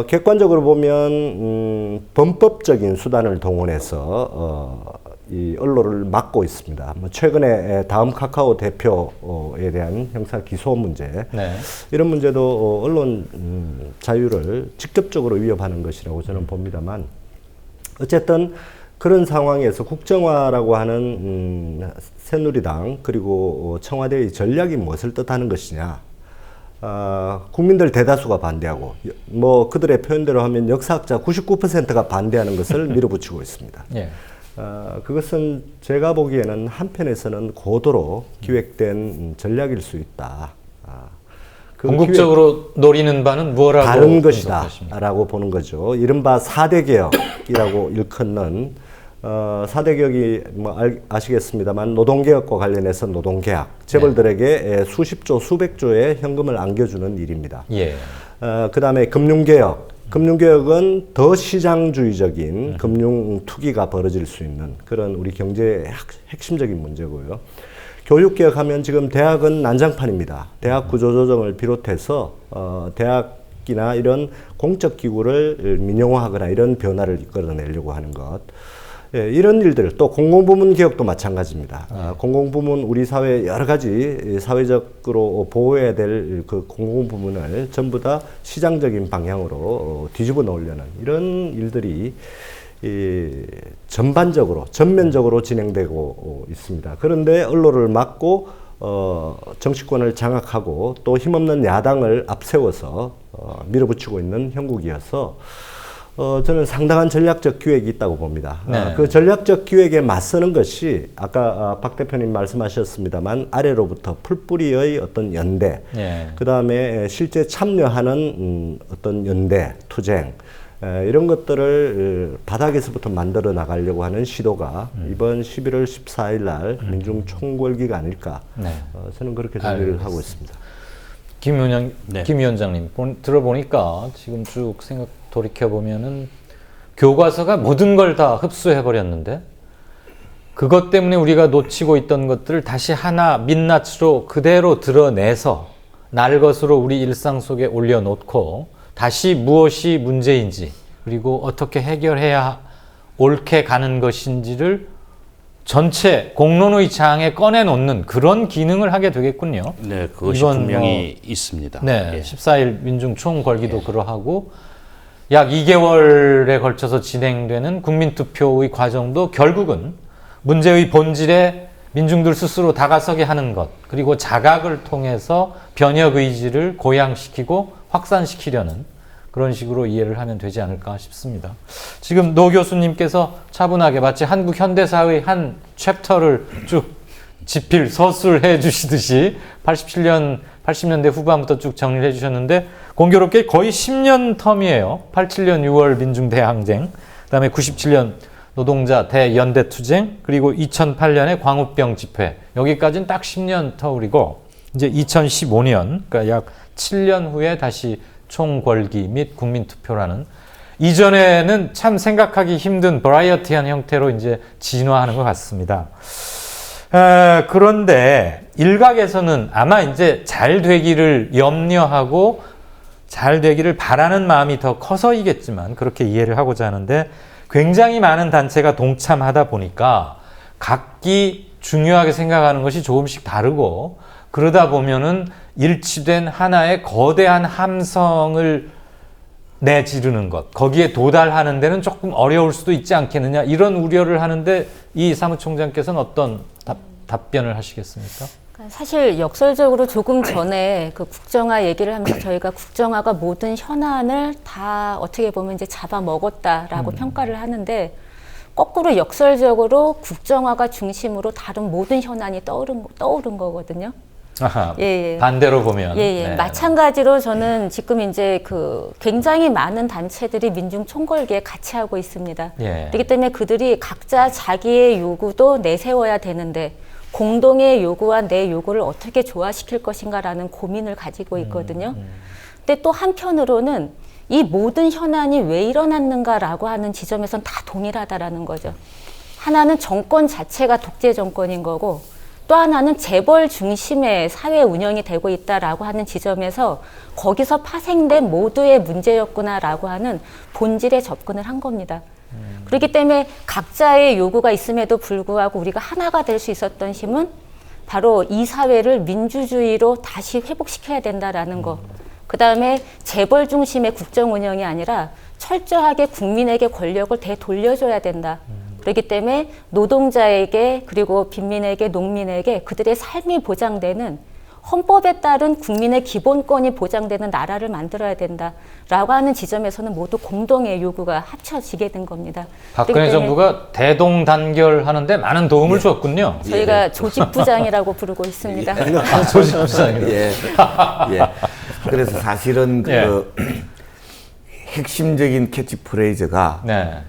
객관적으로 보면 범법적인 수단을 동원해서 이 언론을 막고 있습니다. 뭐 최근에 다음 카카오 대표에 대한 형사 기소 문제 네. 이런 문제도 언론 자유를 직접적으로 위협하는 것이라고 저는 봅니다만 어쨌든 그런 상황에서 국정화라고 하는 새누리당 그리고 청와대의 전략이 무엇을 뜻하는 것이냐. 국민들 대다수가 반대하고 뭐 그들의 표현대로 하면 역사학자 99%가 반대하는 것을 밀어붙이고 있습니다. 예. 그것은 제가 보기에는 한편에서는 고도로 기획된 전략일 수 있다. 궁극적으로 노리는 바는 무엇라고 다른 것이다 라고 보는 거죠. 이른바 4대 개혁이라고 일컫는 4대 개혁이 뭐 아시겠습니다만 노동개혁과 관련해서 노동계약 재벌들에게 수십조 수백조의 현금을 안겨주는 일입니다. 예. 그 다음에 금융개혁은 더 시장주의적인 금융 투기가 벌어질 수 있는 그런 우리 경제의 핵심적인 문제고요. 교육개혁하면 지금 대학은 난장판입니다. 대학 구조조정을 비롯해서 대학이나 이런 공적기구를 민영화하거나 이런 변화를 이끌어내려고 하는 것. 예, 이런 일들 또 공공부문 개혁도 마찬가지입니다. 공공부문 우리 사회 여러 가지 사회적으로 보호해야 될 그 공공부문을 전부 다 시장적인 방향으로 뒤집어 놓으려는 이런 일들이 전반적으로 전면적으로 진행되고 있습니다. 그런데 언론을 막고 정치권을 장악하고 또 힘없는 야당을 앞세워서 밀어붙이고 있는 형국이어서 저는 상당한 전략적 기획이 있다고 봅니다. 네. 그 전략적 기획에 맞서는 것이 아까 박 대표님 말씀하셨습니다만 아래로부터 풀뿌리의 어떤 연대, 네. 그 다음에 실제 참여하는 어떤 연대, 투쟁, 이런 것들을 바닥에서부터 만들어 나가려고 하는 시도가 이번 11월 14일 날 민중 총궐기가 아닐까. 네. 저는 그렇게 정리를 하고 있습니다. 김 위원장님 들어보니까 지금 쭉 돌이켜보면은 교과서가 모든 걸 다 흡수해버렸는데 그것 때문에 우리가 놓치고 있던 것들을 다시 하나 민낯으로 그대로 드러내서 날 것으로 우리 일상 속에 올려놓고 다시 무엇이 문제인지 그리고 어떻게 해결해야 옳게 가는 것인지를 전체 공론의 장에 꺼내놓는 그런 기능을 하게 되겠군요. 네, 그것이 이번 분명히 있습니다. 네, 예. 14일 민중 총궐기도 그러하고 약 2개월에 걸쳐서 진행되는 국민투표의 과정도 결국은 문제의 본질에 민중들 스스로 다가서게 하는 것 그리고 자각을 통해서 변혁 의지를 고양시키고 확산시키려는 그런 식으로 이해를 하면 되지 않을까 싶습니다. 지금 노 교수님께서 차분하게 마치 한국 현대사의 한 챕터를 쭉 지필 서술해 주시듯이 80년대 후반부터 쭉 정리를 해 주셨는데 공교롭게 거의 10년 텀이에요. 87년 6월 민중대항쟁, 그다음에 97년 노동자 대연대투쟁, 그리고 2008년에 광우병 집회. 여기까지는 딱 10년 터울이고 이제 2015년, 그러니까 약 7년 후에 다시 총궐기 및 국민투표라는 이전에는 참 생각하기 힘든 버라이어티한 형태로 이제 진화하는 것 같습니다. 그런데 일각에서는 아마 이제 잘 되기를 염려하고 잘 되기를 바라는 마음이 더 커서이겠지만 그렇게 이해를 하고자 하는데 굉장히 많은 단체가 동참하다 보니까 각기 중요하게 생각하는 것이 조금씩 다르고 그러다 보면은 일치된 하나의 거대한 함성을 내지르는 것, 거기에 도달하는 데는 조금 어려울 수도 있지 않겠느냐 이런 우려를 하는데 이 사무총장께서는 어떤 답변을 하시겠습니까? 사실 역설적으로 조금 전에 그 국정화 얘기를 하면서 저희가 국정화가 모든 현안을 다 어떻게 보면 이제 잡아먹었다라고 평가를 하는데 거꾸로 역설적으로 국정화가 중심으로 다른 모든 현안이 떠오른 거거든요. 아하, 예. 반대로 보면. 네. 마찬가지로 저는 지금 이제 그 굉장히 많은 단체들이 민중 총궐기에 같이 하고 있습니다. 예. 그렇기 때문에 그들이 각자 자기의 요구도 내세워야 되는데 공동의 요구와 내 요구를 어떻게 조화시킬 것인가라는 고민을 가지고 있거든요. 근데 또 한편으로는 이 모든 현안이 왜 일어났는가라고 하는 지점에선 다 동일하다라는 거죠. 하나는 정권 자체가 독재 정권인 거고 또 하나는 재벌 중심의 사회 운영이 되고 있다라고 하는 지점에서 거기서 파생된 모두의 문제였구나라고 하는 본질에 접근을 한 겁니다. 그렇기 때문에 각자의 요구가 있음에도 불구하고 우리가 하나가 될 수 있었던 힘은 바로 이 사회를 민주주의로 다시 회복시켜야 된다라는 거. 그 다음에 재벌 중심의 국정 운영이 아니라 철저하게 국민에게 권력을 되돌려줘야 된다. 그렇기 때문에 노동자에게 그리고 빈민에게 농민에게 그들의 삶이 보장되는 헌법에 따른 국민의 기본권이 보장되는 나라를 만들어야 된다라고 하는 지점에서는 모두 공동의 요구가 합쳐지게 된 겁니다. 박근혜 정부가 대동단결하는데 많은 도움을 줬군요. 저희가 조직부장이라고 부르고 있습니다. 조직부장이요. 예. 그래서 사실은 그 핵심적인 캐치프레이즈가 네.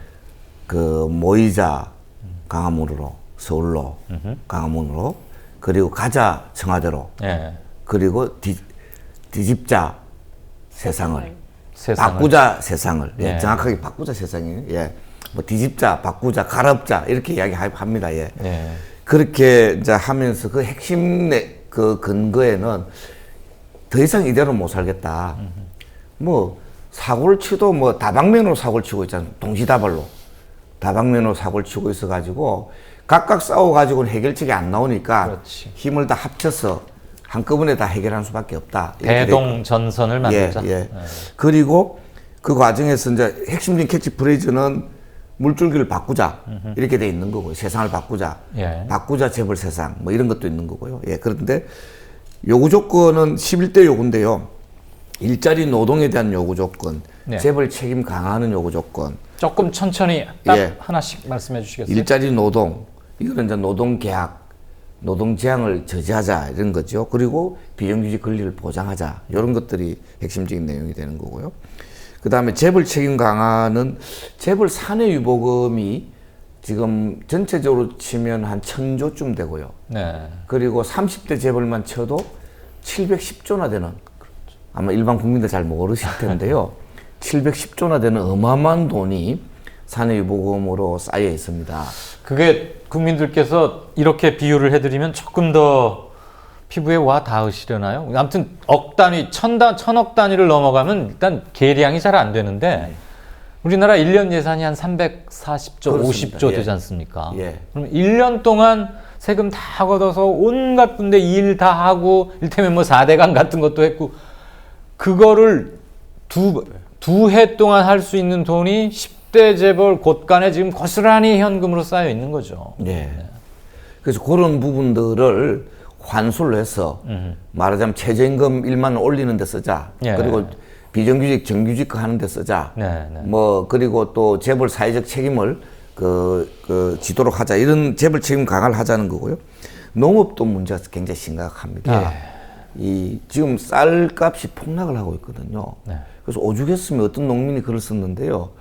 그 모이자 광화문으로 서울로 광화문으로 그리고 가자 청와대로 예. 그리고 뒤집자 세상을 바꾸자 세상을 예. 정확하게 바꾸자 세상이에요. 예. 뭐 뒤집자 바꾸자 갈아엎자 이렇게 이야기합니다. 예. 예. 그렇게 이제 하면서 그 핵심 그 근거에는 더 이상 이대로 못 살겠다. 뭐 사고를 치도 뭐 다방면으로 사고를 치고 있잖아요. 동시다발로 다방면으로 사고를 치고 있어가지고 각각 싸워가지고는 해결책이 안 나오니까 그렇지. 힘을 다 합쳐서 한꺼번에 다 해결할 수밖에 없다. 대동전선을 만들자. 예. 그리고 그 과정에서 이제 핵심적인 캐치프레이즈는 물줄기를 바꾸자 이렇게 돼 있는 거고요. 세상을 바꾸자, 예. 바꾸자 재벌 세상 뭐 이런 것도 있는 거고요. 예, 그런데 요구 조건은 11대 요구인데요. 일자리 노동에 대한 요구 조건, 네. 재벌 책임 강화하는 요구 조건, 조금 천천히 딱 예. 하나씩 말씀해 주시겠어요? 일자리 노동, 이거는 이제 노동 계약, 노동 제한을 저지하자 이런 거죠. 그리고 비정규직 권리를 보장하자 이런 것들이 핵심적인 내용이 되는 거고요. 그 다음에 재벌 책임 강화는 재벌 사내 유보금이 지금 전체적으로 치면 한 1,000조쯤 되고요. 네. 그리고 30대 재벌만 쳐도 710조나 되는, 아마 일반 국민들 잘 모르실 텐데요. 710조나 되는 어마어마한 돈이 사내 유보금으로 쌓여 있습니다. 그게 국민들께서 이렇게 비유를 해드리면 조금 더 피부에 와 닿으시려나요? 아무튼 억 단위, 천억 단위를 넘어가면 일단 계량이 잘 안 되는데 우리나라 1년 예산이 한 340조, 그렇습니다. 50조 예. 되지 않습니까? 예. 그럼 1년 동안 세금 다 걷어서 온갖 분데 일 다 하고 일테면 뭐 4대강 같은 것도 했고 그거를 두 해 동안 할 수 있는 돈이 10대 재벌 곳간에 지금 고스란히 현금으로 쌓여 있는 거죠. 네. 그래서 그런 부분들을 환수를 해서 말하자면 최저임금 1만 원 올리는 데 쓰자. 예. 그리고 비정규직, 정규직 하는 데 쓰자. 네, 네. 뭐 그리고 또 재벌 사회적 책임을 지도록 하자. 이런 재벌 책임 강화를 하자는 거고요. 농업도 문제가 굉장히 심각합니다. 이 지금 쌀값이 폭락을 하고 있거든요. 네. 그래서 오죽했으면 어떤 농민이 글을 썼는데요.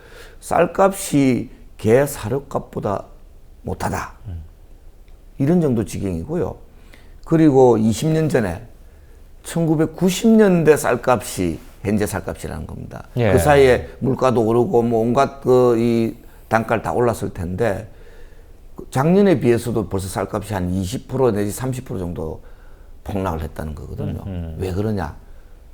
쌀값이 개 사료값보다 못하다. 이런 정도 지경이고요. 그리고 20년 전에 1990년대 쌀값이 현재 쌀값이라는 겁니다. 예. 그 사이에 물가도 오르고 뭐 온갖 이 단가를 다 올랐을 텐데 작년에 비해서도 벌써 쌀값이 한 20% 내지 30% 정도 폭락을 했다는 거거든요. 왜 그러냐?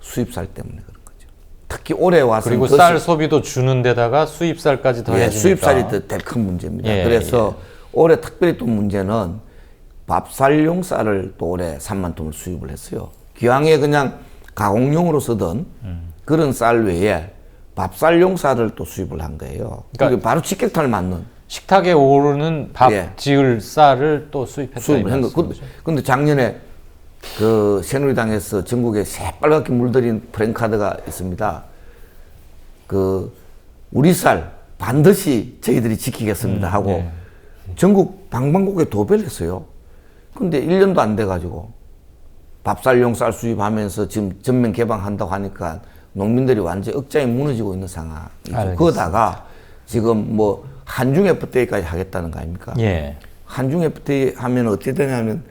수입쌀 때문에 그런 거죠. 특히 올해 와서 그리고 쌀 소비도 주는 데다가 수입쌀까지 더해지니까 수입쌀이 더 큰 문제입니다. 예, 그래서 올해 특별히 또 문제는 밥쌀용 쌀을 또 올해 3만 톤을 수입을 했어요. 기왕에 그냥 가공용으로 쓰던 그런 쌀 외에 밥쌀용 쌀을 또 수입을 한 거예요. 그러니까 바로 직격탄을 맞는 식탁에 오르는 밥 예. 지을 쌀을 또 수입했다. 수입을 한 거. 근데 작년에 그 새누리당에서 전국에 새빨갛게 물들인 프랭카드가 있습니다. 그 우리 쌀 반드시 저희들이 지키겠습니다 하고 예. 전국 방방곡곡에 도배를 했어요. 근데 1년도 안 돼가지고 밥쌀용 쌀 수입하면서 지금 전면 개방한다고 하니까 농민들이 완전히 억장이 무너지고 있는 상황이죠. 그거다가 지금 뭐 한중 FTA까지 하겠다는 거 아닙니까? 예. 한중 FTA 하면 어떻게 되냐면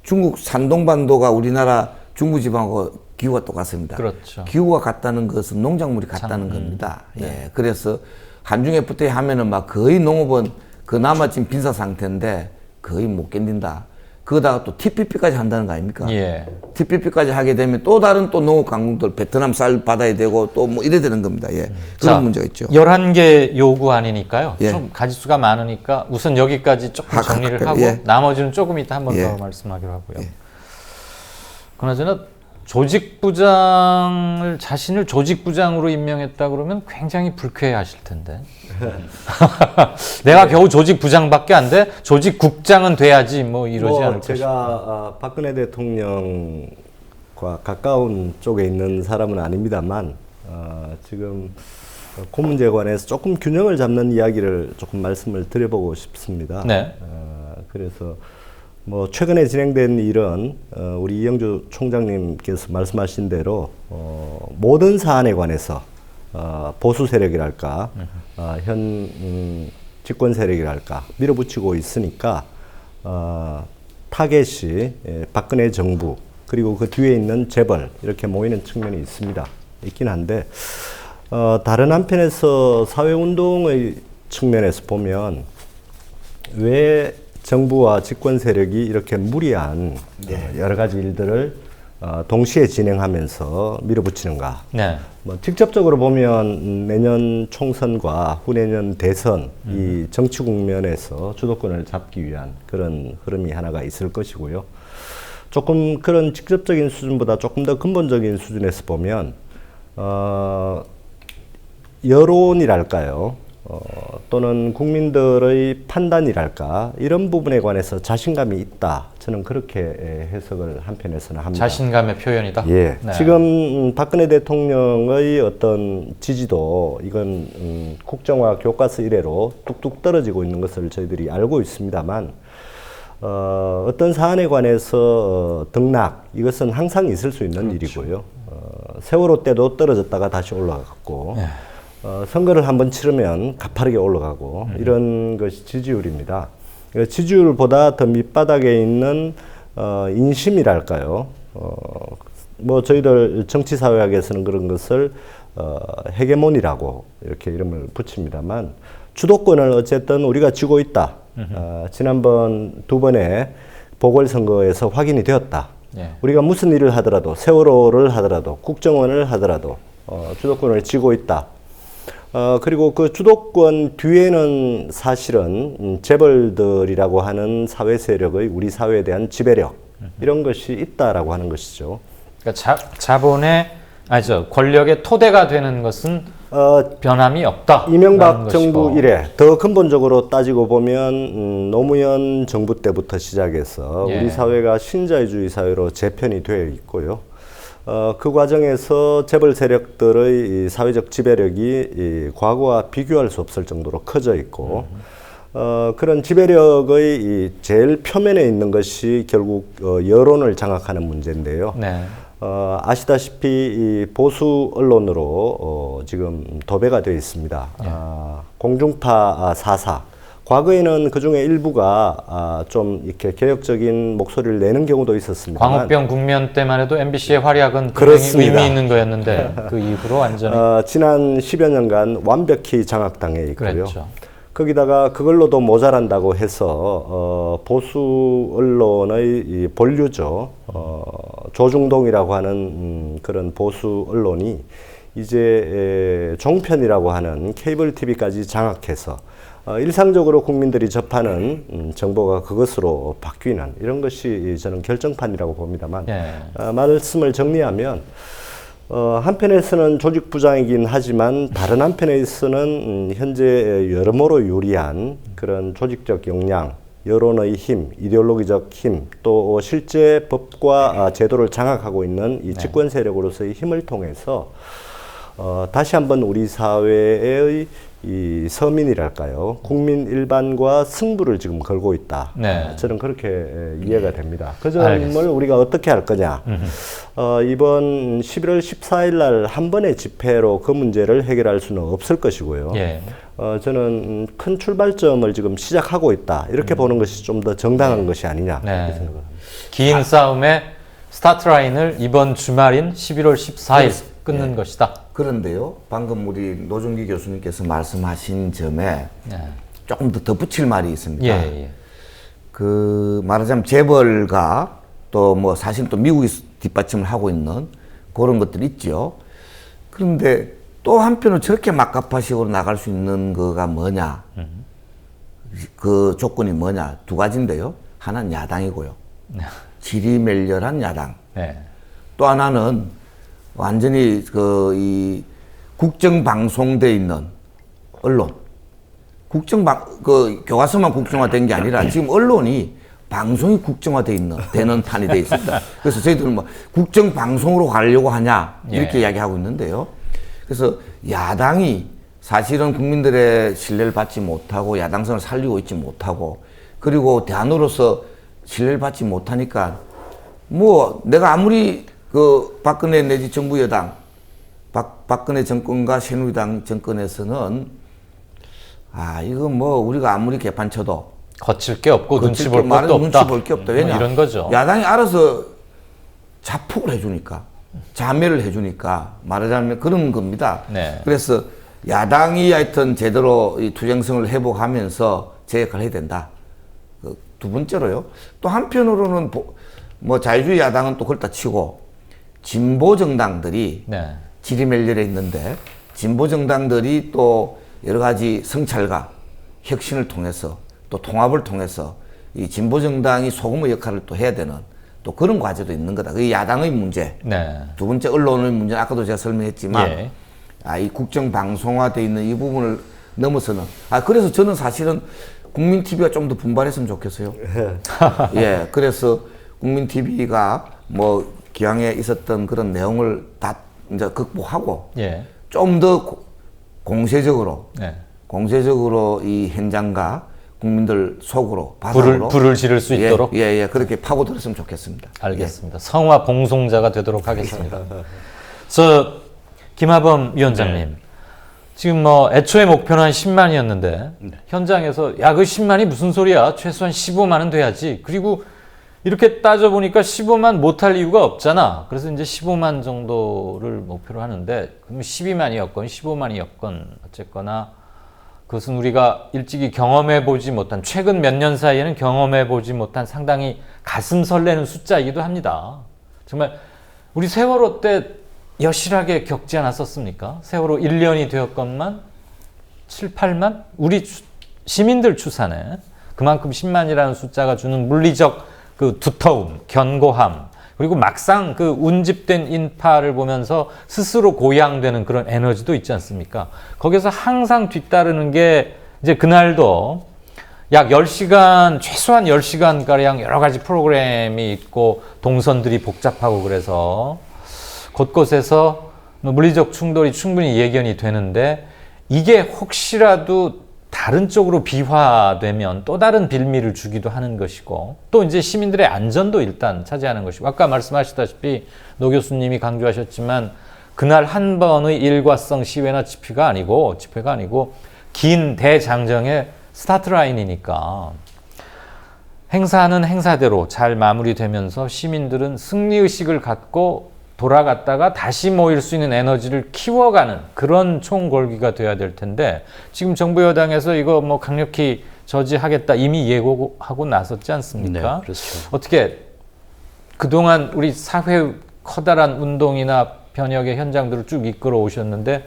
중국 산동반도가 우리나라 중부지방하고 기후가 똑같습니다. 그렇죠. 기후가 같다는 것은 농작물이 같다는 겁니다. 예. 그래서 한중 FTA 하면은 막 거의 농업은 그나마 지금 빈사 상태인데 거의 못 견딘다. 그러다가 또 TPP까지 한다는 거 아닙니까? 예. TPP까지 하게 되면 또 다른 또 농업 강국들 베트남 쌀 받아야 되고 또 뭐 이래 되는 겁니다. 예. 그런 문제가 있죠. 11개 요구 아니니까요. 예. 좀 가지수가 많으니까 우선 여기까지 조금 정리를 하고 예. 나머지는 조금 이따 한 번 예. 더 말씀하기로 하고요. 그나저나 조직부장을 자신을 조직부장으로 임명했다 그러면 굉장히 불쾌해하실 텐데. 내가 겨우 조직부장밖에 안 돼? 조직국장은 돼야지 뭐 이러지 않을까 싶어요. 제가 박근혜 대통령과 가까운 쪽에 있는 사람은 아닙니다만 지금 그 문제에 관해서 조금 균형을 잡는 이야기를 조금 말씀을 드려보고 싶습니다. 네. 그래서 뭐 최근에 진행된 일은 우리 이영주 총장님께서 말씀하신 대로 모든 사안에 관해서 보수 세력이랄까 현 집권 세력이랄까 밀어붙이고 있으니까 타겟이 박근혜 정부 그리고 그 뒤에 있는 재벌 이렇게 모이는 측면이 있긴 한데 다른 한편에서 사회운동의 측면에서 보면 왜 정부와 집권 세력이 이렇게 무리한 여러 가지 일들을 동시에 진행하면서 밀어붙이는가. 네. 뭐 직접적으로 보면 내년 총선과 후내년 대선 이 정치 국면에서 주도권을 잡기 위한 그런 흐름이 하나가 있을 것이고요. 조금 그런 직접적인 수준보다 조금 더 근본적인 수준에서 보면 여론이랄까요. 또는 국민들의 판단이랄까 이런 부분에 관해서 자신감이 있다. 저는 그렇게 해석을 한편에서는 합니다. 자신감의 표현이다. 예. 네. 지금 박근혜 대통령의 어떤 지지도 이건 국정화 교과서 이래로 뚝뚝 떨어지고 있는 것을 저희들이 알고 있습니다만 어떤 사안에 관해서 등락 이것은 항상 있을 수 있는 일이고요. 세월호 때도 떨어졌다가 다시 올라갔고 선거를 한번 치르면 가파르게 올라가고 이런 것이 지지율입니다. 지지율보다 더 밑바닥에 있는 인심이랄까요. 뭐 저희들 정치사회학에서는 그런 것을 헤게몬이라고 이렇게 이름을 붙입니다만 주도권을 어쨌든 우리가 쥐고 있다. 지난번 2번의 보궐선거에서 확인이 되었다. 예. 우리가 무슨 일을 하더라도 세월호를 하더라도 국정원을 하더라도 주도권을 쥐고 있다. 그리고 그 주도권 뒤에는 사실은 재벌들이라고 하는 사회 세력의 우리 사회에 대한 지배력 이런 것이 있다라고 하는 것이죠. 그러니까 자본의 권력의 토대가 되는 것은 변함이 없다. 이명박 정부 이래 더 근본적으로 따지고 보면 노무현 정부 때부터 시작해서 예. 우리 사회가 신자유주의 사회로 재편이 되어 있고요. 그 과정에서 재벌 세력들의 이 사회적 지배력이 이 과거와 비교할 수 없을 정도로 커져 있고 그런 지배력의 이 제일 표면에 있는 것이 결국 여론을 장악하는 문제인데요. 네. 아시다시피 이 보수 언론으로 지금 도배가 되어 있습니다. 공중파 4사. 과거에는 그 중에 일부가 좀 이렇게 개혁적인 목소리를 내는 경우도 있었습니다. 광우병 국면 때만 해도 MBC의 활약은 굉장히 그렇습니다. 의미 있는 거였는데 그 이후로 완전히 지난 10여 년간 완벽히 장악당해 있고요. 그랬죠. 거기다가 그걸로도 모자란다고 해서 보수 언론의 이 본류죠. 조중동이라고 하는 그런 보수 언론이 이제 종편이라고 하는 케이블 TV까지 장악해서 일상적으로 국민들이 접하는 정보가 그것으로 바뀌는 이런 것이 저는 결정판이라고 봅니다만 말씀을 정리하면 한편에서는 조직부장이긴 하지만 다른 한편에서는 현재 여러모로 유리한 그런 조직적 역량, 여론의 힘, 이데올로기적 힘, 또 실제 법과 제도를 장악하고 있는 이 집권 세력으로서의 힘을 통해서 다시 한번 우리 사회의 이 서민이랄까요, 국민 일반과 승부를 지금 걸고 있다. 저는 그렇게 이해가 됩니다. 그 점을 우리가 어떻게 할 거냐. 이번 11월 14일 날 한 번의 집회로 그 문제를 해결할 수는 없을 것이고요. 저는 큰 출발점을 지금 시작하고 있다. 이렇게 보는 것이 좀 더 정당한 것이 아니냐. 이렇게 생각합니다. 긴 싸움의 스타트 라인을 이번 주말인 11월 14일 끊는 것이다. 그런데요, 방금 우리 노중기 교수님께서 말씀하신 점에 조금 더 덧붙일 말이 있습니다. 그 말하자면 재벌가 또 뭐 사실 또 미국이 뒷받침을 하고 있는 그런 것들이 있죠. 그런데 또 한편으로 저렇게 막가파식으로 나갈 수 있는 거가 뭐냐? 그 조건이 뭐냐? 두 가지인데요. 하나는 야당이고요. 지리멸렬한 야당. 또 하나는 완전히 이 국정방송돼 있는 언론. 그 교과서만 국정화된 게 아니라 지금 언론이 방송이 되는 판이 돼 있습니다. 그래서 저희들은 뭐 국정방송으로 가려고 하냐 이렇게 이야기하고 있는데요. 그래서 야당이 사실은 국민들의 신뢰를 받지 못하고 야당성을 살리고 있지 못하고 그리고 대안으로서 신뢰를 받지 못하니까 뭐 내가 아무리 그 박근혜 내지 정부 여당 박근혜 정권과 새누리당 정권에서는 이거 뭐 우리가 아무리 개판 쳐도 거칠 게 없고 눈치 볼 것도 없다. 눈치 볼 게 없다. 왜냐? 이런 거죠. 야당이 알아서 자폭을 해주니까, 자멸을 해주니까 말하자면 그런 겁니다. 그래서 야당이 하여튼 제대로 이 투쟁성을 회복하면서 제 역할을 해야 된다. 두 번째로요. 또 한편으로는 뭐 자유주의 야당은 또 그렇다 치고 진보 정당들이 지리멸렬해 있는데 진보 정당들이 또 여러 가지 성찰과 혁신을 통해서 또 통합을 통해서 이 진보 정당이 소금의 역할을 또 해야 되는 또 그런 과제도 있는 거다. 그게 야당의 문제. 두 번째 언론의 문제. 아까도 제가 설명했지만 이 국정 방송화되어 있는 이 부분을 넘어서는. 그래서 저는 사실은 국민 TV가 좀 더 분발했으면 좋겠어요. 예, 그래서 국민 TV가 뭐 기왕에 있었던 그런 내용을 다 이제 극복하고 예. 좀 더 공세적으로 네. 이 현장과 국민들 속으로 바닥으로 불을 지를 수 있도록 예, 그렇게 파고들었으면 좋겠습니다. 알겠습니다. 성화 봉송자가 되도록 하겠습니다. 저 김하범 위원장님, 지금 뭐 애초에 목표는 한 10만이었는데 현장에서 야, 그 10만이 무슨 소리야? 최소한 15만은 돼야지. 그리고 이렇게 따져보니까 15만 못할 이유가 없잖아. 그래서 이제 15만 정도를 목표로 하는데, 그럼 12만이었건 15만이었건 어쨌거나 그것은 우리가 일찍이 경험해보지 못한, 최근 몇 년 사이에는 경험해보지 못한 상당히 가슴 설레는 숫자이기도 합니다. 정말 우리 세월호 때 여실하게 겪지 않았었습니까? 세월호 1년이 되었건만 7, 8만? 우리 시민들 추산에 그만큼 10만이라는 숫자가 주는 물리적 그 두터움, 견고함, 그리고 막상 그 운집된 인파를 보면서 스스로 고양되는 그런 에너지도 있지 않습니까? 거기서 항상 뒤따르는 게 이제 그날도 약 10시간, 최소한 10시간가량 여러 가지 프로그램이 있고 동선들이 복잡하고 그래서 곳곳에서 물리적 충돌이 충분히 예견이 되는데, 이게 혹시라도 다른 쪽으로 비화되면 또 다른 빌미를 주기도 하는 것이고, 또 이제 시민들의 안전도 일단 차지하는 것이고, 아까 말씀하셨다시피 노 교수님이 강조하셨지만 그날 한 번의 일과성 시위나 집회가 아니고 긴 대장정의 스타트 라인이니까 행사는 행사대로 잘 마무리되면서 시민들은 승리의식을 갖고 돌아갔다가 다시 모일 수 있는 에너지를 키워가는 그런 총궐기가 돼야 될 텐데, 지금 정부 여당에서 이거 뭐 강력히 저지하겠다 이미 예고하고 나섰지 않습니까? 네, 그렇죠. 어떻게 그동안 우리 사회 커다란 운동이나 변혁의 현장들을 쭉 이끌어 오셨는데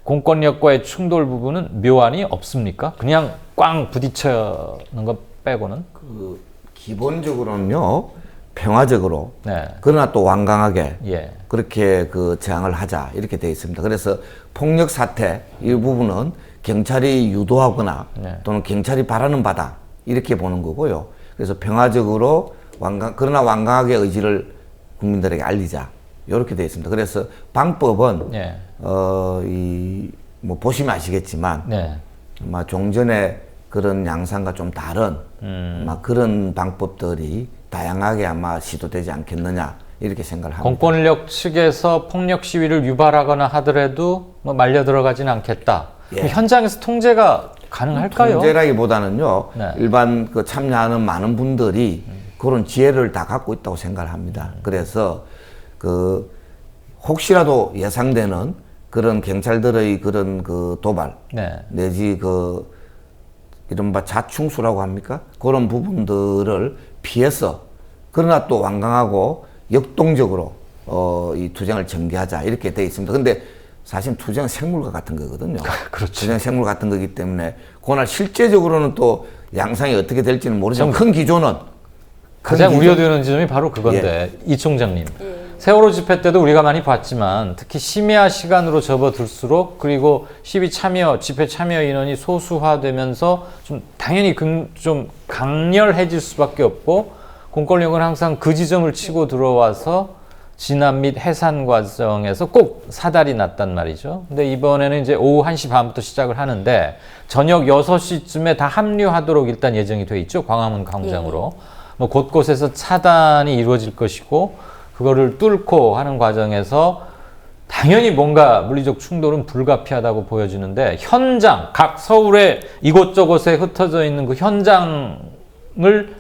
공권력과의 충돌 부분은 묘안이 없습니까? 그냥 꽝 부딪혀는 것 빼고는? 그 기본적으로는요, 평화적으로, 네. 그러나 또 완강하게 예. 그렇게 그 저항을 하자 이렇게 되어 있습니다. 그래서 폭력 사태 이 부분은 경찰이 유도하거나 네. 또는 경찰이 바라는 바다 이렇게 보는 거고요. 그래서 평화적으로 그러나 완강하게 의지를 국민들에게 알리자 이렇게 되어 있습니다. 그래서 방법은 네. 뭐 보시면 아시겠지만 네. 아마 종전의 그런 양상과 좀 다른 아마 그런 방법들이 다양하게 아마 시도되지 않겠느냐 이렇게 생각을 합니다. 공권력 측에서 폭력 시위를 유발하거나 하더라도 뭐 말려 들어가진 않겠다. 예. 현장에서 통제가 가능할까요? 통제라기보다는요, 네. 일반 그 참여하는 많은 분들이 그런 지혜를 다 갖고 있다고 생각을 합니다. 그래서 그 혹시라도 예상되는 그런 경찰들의 그런 그 도발 네. 내지 그 이른바 자충수라고 합니까? 그런 부분들을 피해서 그러나 또 완강하고 역동적으로 이 투쟁을 전개하자 이렇게 돼 있습니다. 근데 사실 투쟁은 생물과 같은 거거든요. 그렇죠. 투쟁은 생물 같은 거기 때문에 그날 실제적으로는 또 양상이 어떻게 될지는 모르지만 큰 기조는 가장 우려되는 지점이 바로 그건데, 이 총장님. 세월호 집회 때도 우리가 많이 봤지만 특히 심야 시간으로 접어들수록, 그리고 시위 참여, 집회 참여 인원이 소수화되면서 좀 당연히 좀 강렬해질 수밖에 없고, 공권력은 항상 그 지점을 치고 들어와서 진압 및 해산 과정에서 꼭 사달이 났단 말이죠. 근데 이번에는 이제 오후 1시 반부터 시작을 하는데 저녁 6시쯤에 다 합류하도록 일단 예정이 돼 있죠. 광화문 광장으로. 뭐 곳곳에서 차단이 이루어질 것이고, 그거를 뚫고 하는 과정에서 당연히 뭔가 물리적 충돌은 불가피하다고 보여지는데, 현장, 각 서울의 이곳저곳에 흩어져 있는 그 현장을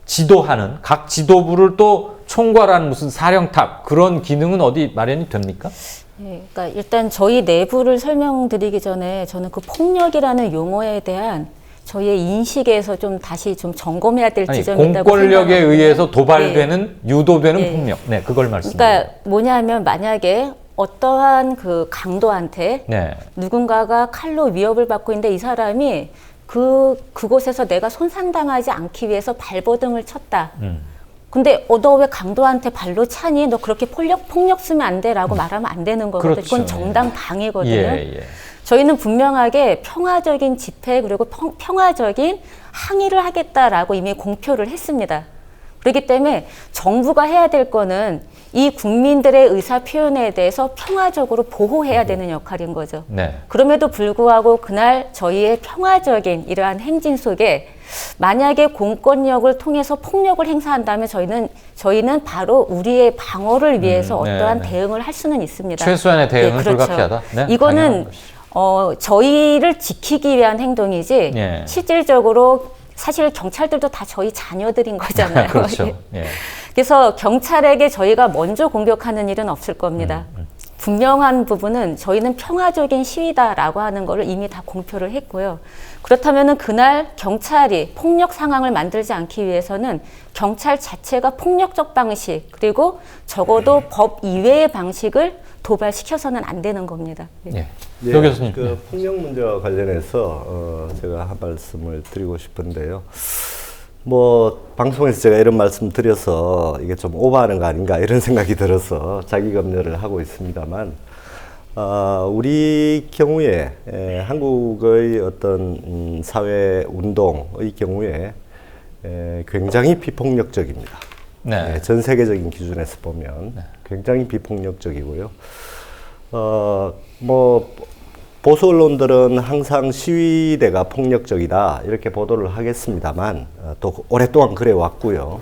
지도하는 각 지도부를 또 총괄하는 무슨 사령탑, 그런 기능은 어디 마련이 됩니까? 네, 그러니까 일단 저희 내부를 설명드리기 전에 저는 그 폭력이라는 용어에 대한 저희의 인식에서 좀 다시 좀 점검해야 될 지점이 있다고 공권력에 생각하거든요. 의해서 도발되는, 네. 유도되는 네. 폭력. 네, 그걸 말씀드립니다. 그러니까 뭐냐면 만약에 어떠한 그 강도한테 네. 누군가가 칼로 위협을 받고 있는데 이 사람이 그곳에서 내가 손상당하지 않기 위해서 발버둥을 쳤다. 근데 너 왜 강도한테 발로 차니? 너 그렇게 폭력 쓰면 안 돼 라고 말하면 안 되는 거거든요. 그렇죠. 그건 정당 방해거든요. 예, 예. 저희는 분명하게 평화적인 집회 그리고 평화적인 항의를 하겠다라고 이미 공표를 했습니다. 그렇기 때문에 정부가 해야 될 거는 이 국민들의 의사 표현에 대해서 평화적으로 보호해야 되는 역할인 거죠. 네. 그럼에도 불구하고 그날 저희의 평화적인 이러한 행진 속에 만약에 공권력을 통해서 폭력을 행사한다면 저희는 바로 우리의 방어를 위해서 어떠한 대응을 할 수는 있습니다. 최소한의 대응은 그렇죠. 불가피하다. 네, 이거는 저희를 지키기 위한 행동이지 예. 실질적으로 사실 경찰들도 다 저희 자녀들인 거잖아요. 그렇죠. 예. 그래서 경찰에게 저희가 먼저 공격하는 일은 없을 겁니다. 분명한 부분은 저희는 평화적인 시위다라고 하는 거를 이미 다 공표를 했고요. 그렇다면은 그날 경찰이 폭력 상황을 만들지 않기 위해서는 경찰 자체가 폭력적 방식 그리고 적어도 법 이외의 방식을 도발시켜서는 안 되는 겁니다. 예. 예, 조 교수님. 그 폭력 문제와 관련해서 제가 한 말씀을 드리고 싶은데요. 뭐 방송에서 제가 이런 말씀 드려서 이게 좀 오버하는 거 아닌가 이런 생각이 들어서 자기 검열을 하고 있습니다만 우리 경우에 한국의 어떤 사회 운동의 경우에 굉장히 비폭력적입니다. 네. 전 세계적인 기준에서 보면 굉장히 비폭력적이고요. 뭐 보수 언론들은 항상 시위대가 폭력적이다 이렇게 보도를 하겠습니다만 또 오랫동안 그래 왔고요.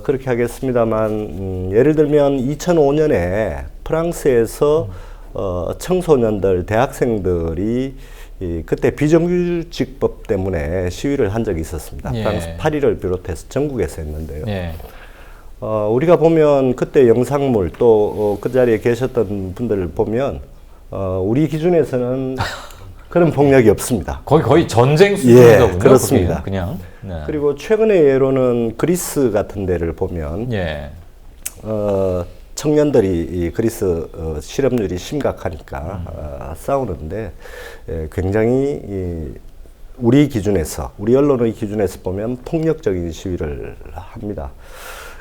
그렇게 하겠습니다만 예를 들면 2005년에 프랑스에서 청소년들, 대학생들이 그때 비정규직법 때문에 시위를 한 적이 있었습니다. 예. 프랑스 파리를 비롯해서 전국에서 했는데요. 예. 우리가 보면 그때 영상물 또 그 자리에 계셨던 분들을 보면 우리 기준에서는 그런 폭력이 없습니다. 거의 전쟁 수준이더군요. 예, 그렇습니다. 그냥. 네. 그리고 최근의 예로는 그리스 같은 데를 보면 예. 청년들이 이 그리스 실업률이 심각하니까 싸우는데 굉장히 우리 기준에서 우리 언론의 기준에서 보면 폭력적인 시위를 합니다.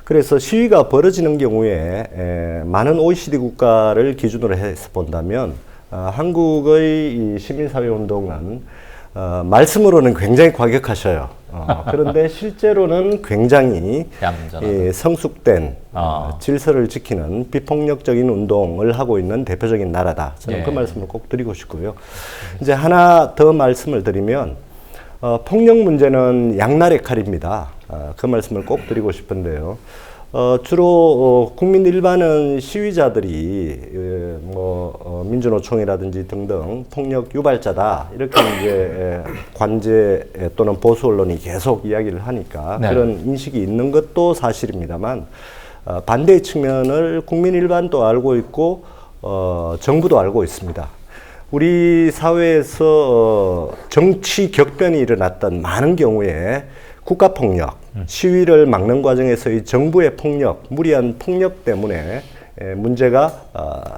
그래서 시위가 벌어지는 경우에 많은 OECD 국가를 기준으로 해서 본다면 한국의 이 시민사회운동은 말씀으로는 굉장히 과격하셔요. 그런데 실제로는 굉장히 성숙된 질서를 지키는 비폭력적인 운동을 하고 있는 대표적인 나라다. 저는 그 말씀을 꼭 드리고 싶고요. 이제 하나 더 말씀을 드리면 폭력 문제는 양날의 칼입니다. 그 말씀을 꼭 드리고 싶은데요. 주로 국민 일반은 시위자들이 민주노총이라든지 등등 폭력 유발자다 이렇게 이제 관제 또는 보수 언론이 계속 이야기를 하니까 네. 그런 인식이 있는 것도 사실입니다만 반대의 측면을 국민 일반도 알고 있고 정부도 알고 있습니다. 우리 사회에서 정치 격변이 일어났던 많은 경우에 국가폭력, 시위를 막는 과정에서의 정부의 폭력, 무리한 폭력 때문에 문제가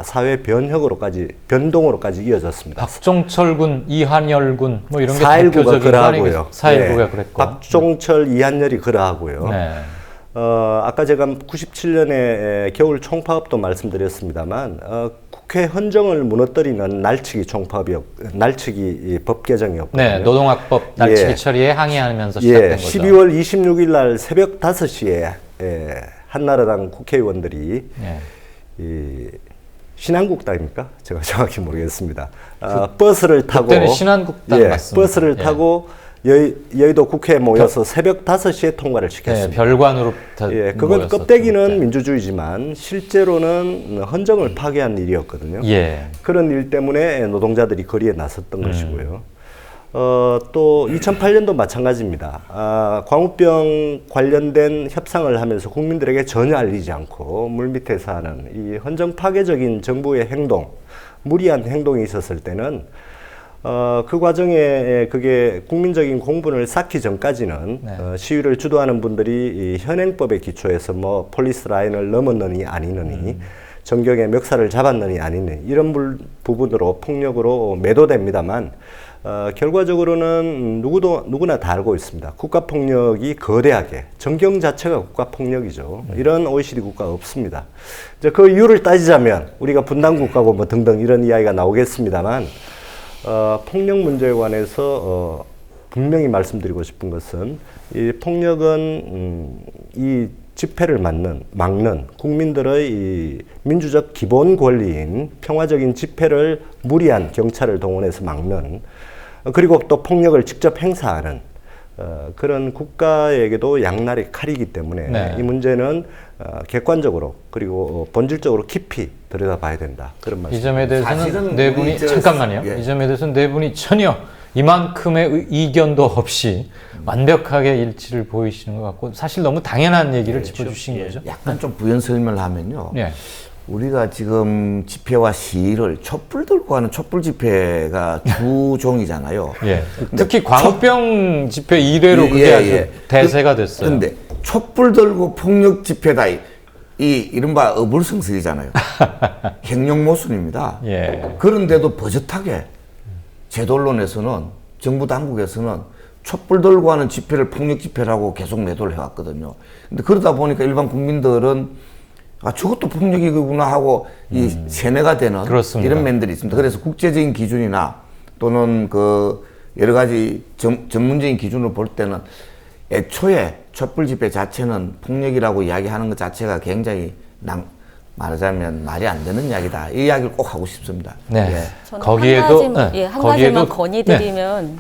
사회 변동으로까지 이어졌습니다. 박종철 군, 이한열 군, 뭐 이런 게 4.19가 대표적인 그러하고요. 4.19가 그랬고. 박종철, 이한열이 그러하고요. 네. 아까 제가 97년에 겨울 총파업도 말씀드렸습니다만, 국회 헌정을 무너뜨리는 날치기 날치기 법 개정이었거든요. 네, 노동학법 날치기 처리에 항의하면서 시작된 거죠. 12월 26일 날 새벽 5시에 한나라당 국회의원들이 이 신한국당입니까? 제가 정확히 모르겠습니다. 버스를 타고 그때는 신한국당 맞습니다. 버스를 타고 여의도 국회에 모여서 새벽 5시에 통과를 시켰습니다. 별관으로 그건 껍데기는 민주주의지만 실제로는 헌정을 파괴한 일이었거든요. 그런 일 때문에 노동자들이 거리에 나섰던 것이고요. 또 2008년도 마찬가지입니다. 광우병 관련된 협상을 하면서 국민들에게 전혀 알리지 않고 물밑에서 하는 이 헌정 파괴적인 정부의 행동, 무리한 행동이 있었을 때는 그 과정에 그게 국민적인 공분을 쌓기 전까지는 시위를 주도하는 분들이 이 현행법에 기초해서 뭐 폴리스 라인을 넘었느니 아니느니 정경의 멱살을 잡았느니 아니느니 이런 부분으로 폭력으로 매도됩니다만 결과적으로는 누구나 다 알고 있습니다. 국가폭력이 거대하게 정경 자체가 국가폭력이죠. 이런 OECD 국가가 없습니다. 이제 그 이유를 따지자면 우리가 분단국가고 뭐 등등 이런 이야기가 나오겠습니다만 폭력 문제에 관해서 분명히 말씀드리고 싶은 것은 이 폭력은 이 집회를 막는 국민들의 이 민주적 기본 권리인 평화적인 집회를 무리한 경찰을 동원해서 막는 그리고 또 폭력을 직접 행사하는 그런 국가에게도 양날의 칼이기 때문에 네. 이 문제는 객관적으로 그리고 본질적으로 깊이 들여다봐야 된다. 그런 말씀. 이 점에 대해서는 사실은 네 분이 잠깐만요. 예. 이 점에 대해서는 네 분이 전혀 이만큼의 이견도 없이 완벽하게 일치를 보이시는 것 같고 사실 너무 당연한 얘기를 짚어주신 거죠. 약간 좀 부연 설명을 하면요. 예. 우리가 지금 집회와 시위를 촛불 들고 하는 촛불 집회가 주종이잖아요. 예. 특히 광우병 집회 이래로 그게 아주 대세가 됐어요. 그런데 촛불 들고 폭력 집회다. 이 이른바 어불성설이잖아요. 행령모순입니다. 예. 그런데도 버젓하게 제도 언론에서는 정부 당국에서는 촛불 들고 하는 집회를 폭력 집회라고 계속 매도를 해왔거든요. 근데 그러다 보니까 일반 국민들은 아, 저것도 폭력이구나 하고 이 세뇌가 되는 그렇습니다. 이런 면들이 있습니다. 그래서 국제적인 기준이나 또는 그 여러 가지 전문적인 기준으로 볼 때는 애초에 촛불 집회 자체는 폭력이라고 이야기하는 것 자체가 굉장히 말하자면 말이 안 되는 이야기다. 이 이야기를 꼭 하고 싶습니다. 네. 예. 저는 거기에도 한 가지만 네. 건의드리면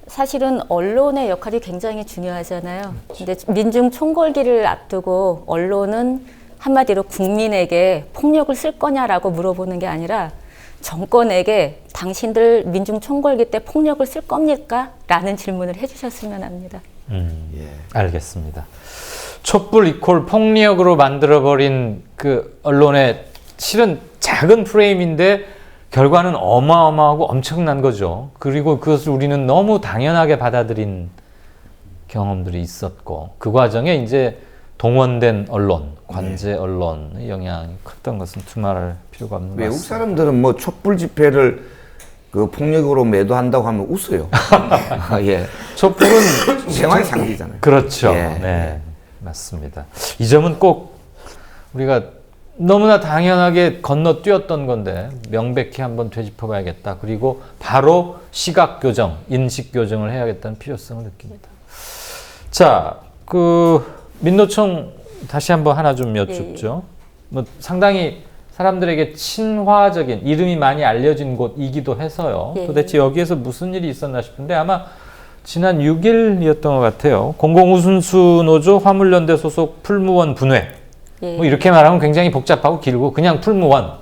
사실은 언론의 역할이 굉장히 중요하잖아요. 근데 민중 총궐기를 앞두고 언론은 한마디로 국민에게 폭력을 쓸 거냐라고 물어보는 게 아니라 정권에게 당신들 민중 총궐기 때 폭력을 쓸 겁니까? 라는 질문을 해주셨으면 합니다. 알겠습니다. 촛불 이퀄 폭력으로 만들어버린 그 언론의 실은 작은 프레임인데 결과는 어마어마하고 엄청난 거죠. 그리고 그것을 우리는 너무 당연하게 받아들인 경험들이 있었고 그 과정에 이제 동원된 언론, 관제 언론의 영향이 컸던 것은 두말할 필요가 없는 것 같습니다. 외국 사람들은 뭐 촛불 집회를 그 폭력으로 매도한다고 하면 웃어요. 예. 촛불은 생활 상기잖아요. 그렇죠. 예. 네, 맞습니다. 이 점은 꼭 우리가 너무나 당연하게 건너뛰었던 건데 명백히 한번 되짚어봐야겠다. 그리고 바로 시각 교정, 인식 교정을 해야겠다는 필요성을 느낍니다. 자, 그 민노총 다시 한번 하나 좀 여쭙죠. 뭐 상당히 사람들에게 친화적인 이름이 많이 알려진 곳이기도 해서요. 도대체 여기에서 무슨 일이 있었나 싶은데 아마 지난 6일이었던 것 같아요. 공공우순수 노조 화물연대 소속 풀무원 분회. 뭐 이렇게 말하면 굉장히 복잡하고 길고 그냥 풀무원.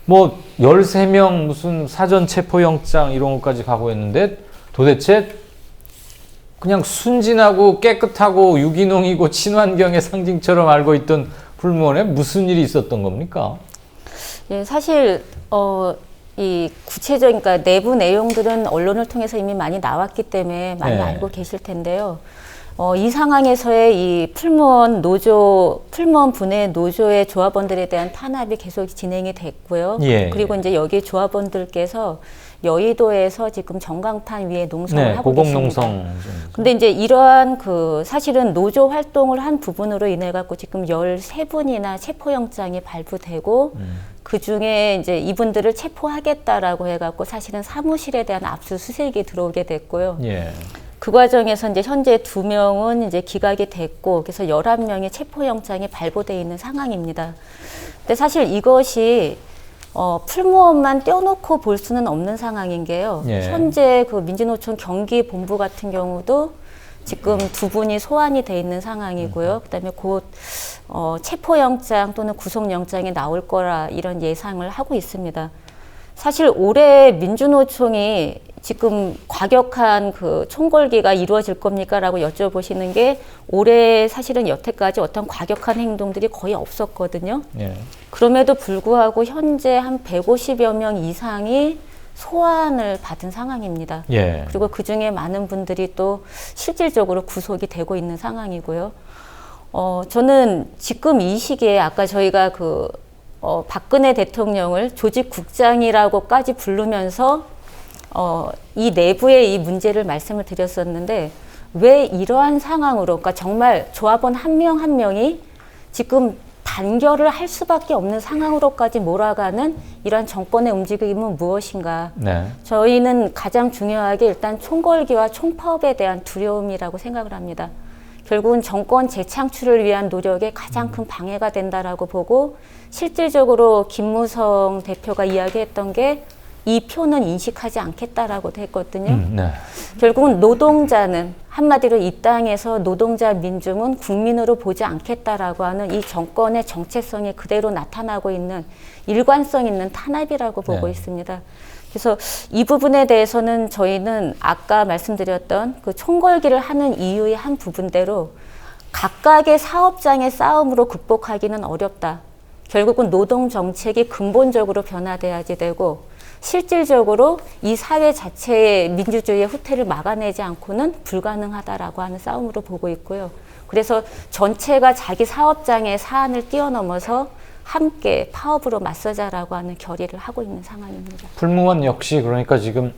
뭐 13명 무슨 사전 체포영장 이런 것까지 가고 했는데 도대체 그냥 순진하고 깨끗하고 유기농이고 친환경의 상징처럼 알고 있던 풀무원에 무슨 일이 있었던 겁니까? 예, 사실 이 구체적인 그러니까 내부 내용들은 언론을 통해서 이미 많이 나왔기 때문에 많이 네. 알고 계실 텐데요. 이 상황에서의 이 풀무원 분해 노조의 조합원들에 대한 탄압이 계속 진행이 됐고요. 예. 그리고 이제 여기 조합원들께서 여의도에서 지금 전광판 위에 농성을 하고 계십니다. 고공농성. 근데 이제 이러한 그 사실은 노조 활동을 한 부분으로 인해 갖고 지금 13분이나 체포영장이 발부되고 그 중에 이제 이분들을 체포하겠다라고 해 갖고 사실은 사무실에 대한 압수수색이 들어오게 됐고요. 예. 그 과정에서 이제 현재 2명은 이제 기각이 됐고 그래서 11명의 체포영장이 발부돼 있는 상황입니다. 근데 사실 이것이 풀무원만 떼어놓고 볼 수는 없는 상황인 게요. 예. 현재 그 민주노총 경기본부 같은 경우도 지금 2분이 소환이 돼 있는 상황이고요. 그다음에 곧 체포영장 또는 구속영장이 나올 거라 이런 예상을 하고 있습니다. 사실 올해 민주노총이 지금 과격한 그 총궐기가 이루어질 겁니까? 라고 여쭤보시는 게 올해 사실은 여태까지 어떤 과격한 행동들이 거의 없었거든요. 예. 그럼에도 불구하고 현재 한 150여 명 이상이 소환을 받은 상황입니다. 예. 그리고 그 중에 많은 분들이 또 실질적으로 구속이 되고 있는 상황이고요. 저는 지금 이 시기에 아까 저희가 박근혜 대통령을 조직국장이라고까지 부르면서 이 내부의 이 문제를 말씀을 드렸었는데 왜 이러한 상황으로 그러니까 정말 조합원 한 명 한 명이 지금 단결을 할 수밖에 없는 상황으로까지 몰아가는 이러한 정권의 움직임은 무엇인가? 네. 저희는 가장 중요하게 일단 총궐기와 총파업에 대한 두려움이라고 생각을 합니다. 결국은 정권 재창출을 위한 노력에 가장 큰 방해가 된다라고 보고 실질적으로 김무성 대표가 이야기했던 게 이 표는 인식하지 않겠다라고 했거든요. 네. 결국은 노동자는 한마디로 이 땅에서 노동자 민중은 국민으로 보지 않겠다라고 하는 이 정권의 정체성이 그대로 나타나고 있는 일관성 있는 탄압이라고 보고 네. 있습니다. 그래서 이 부분에 대해서는 저희는 아까 말씀드렸던 그 총궐기를 하는 이유의 한 부분대로 각각의 사업장의 싸움으로 극복하기는 어렵다. 결국은 노동 정책이 근본적으로 변화돼야지 되고 실질적으로 이 사회 자체의 민주주의의 후퇴를 막아내지 않고는 불가능하다라고 하는 싸움으로 보고 있고요. 그래서 전체가 자기 사업장의 사안을 뛰어넘어서 함께 파업으로 맞서자라고 하는 결의를 하고 있는 상황입니다. 풀무원 역시 그러니까 지금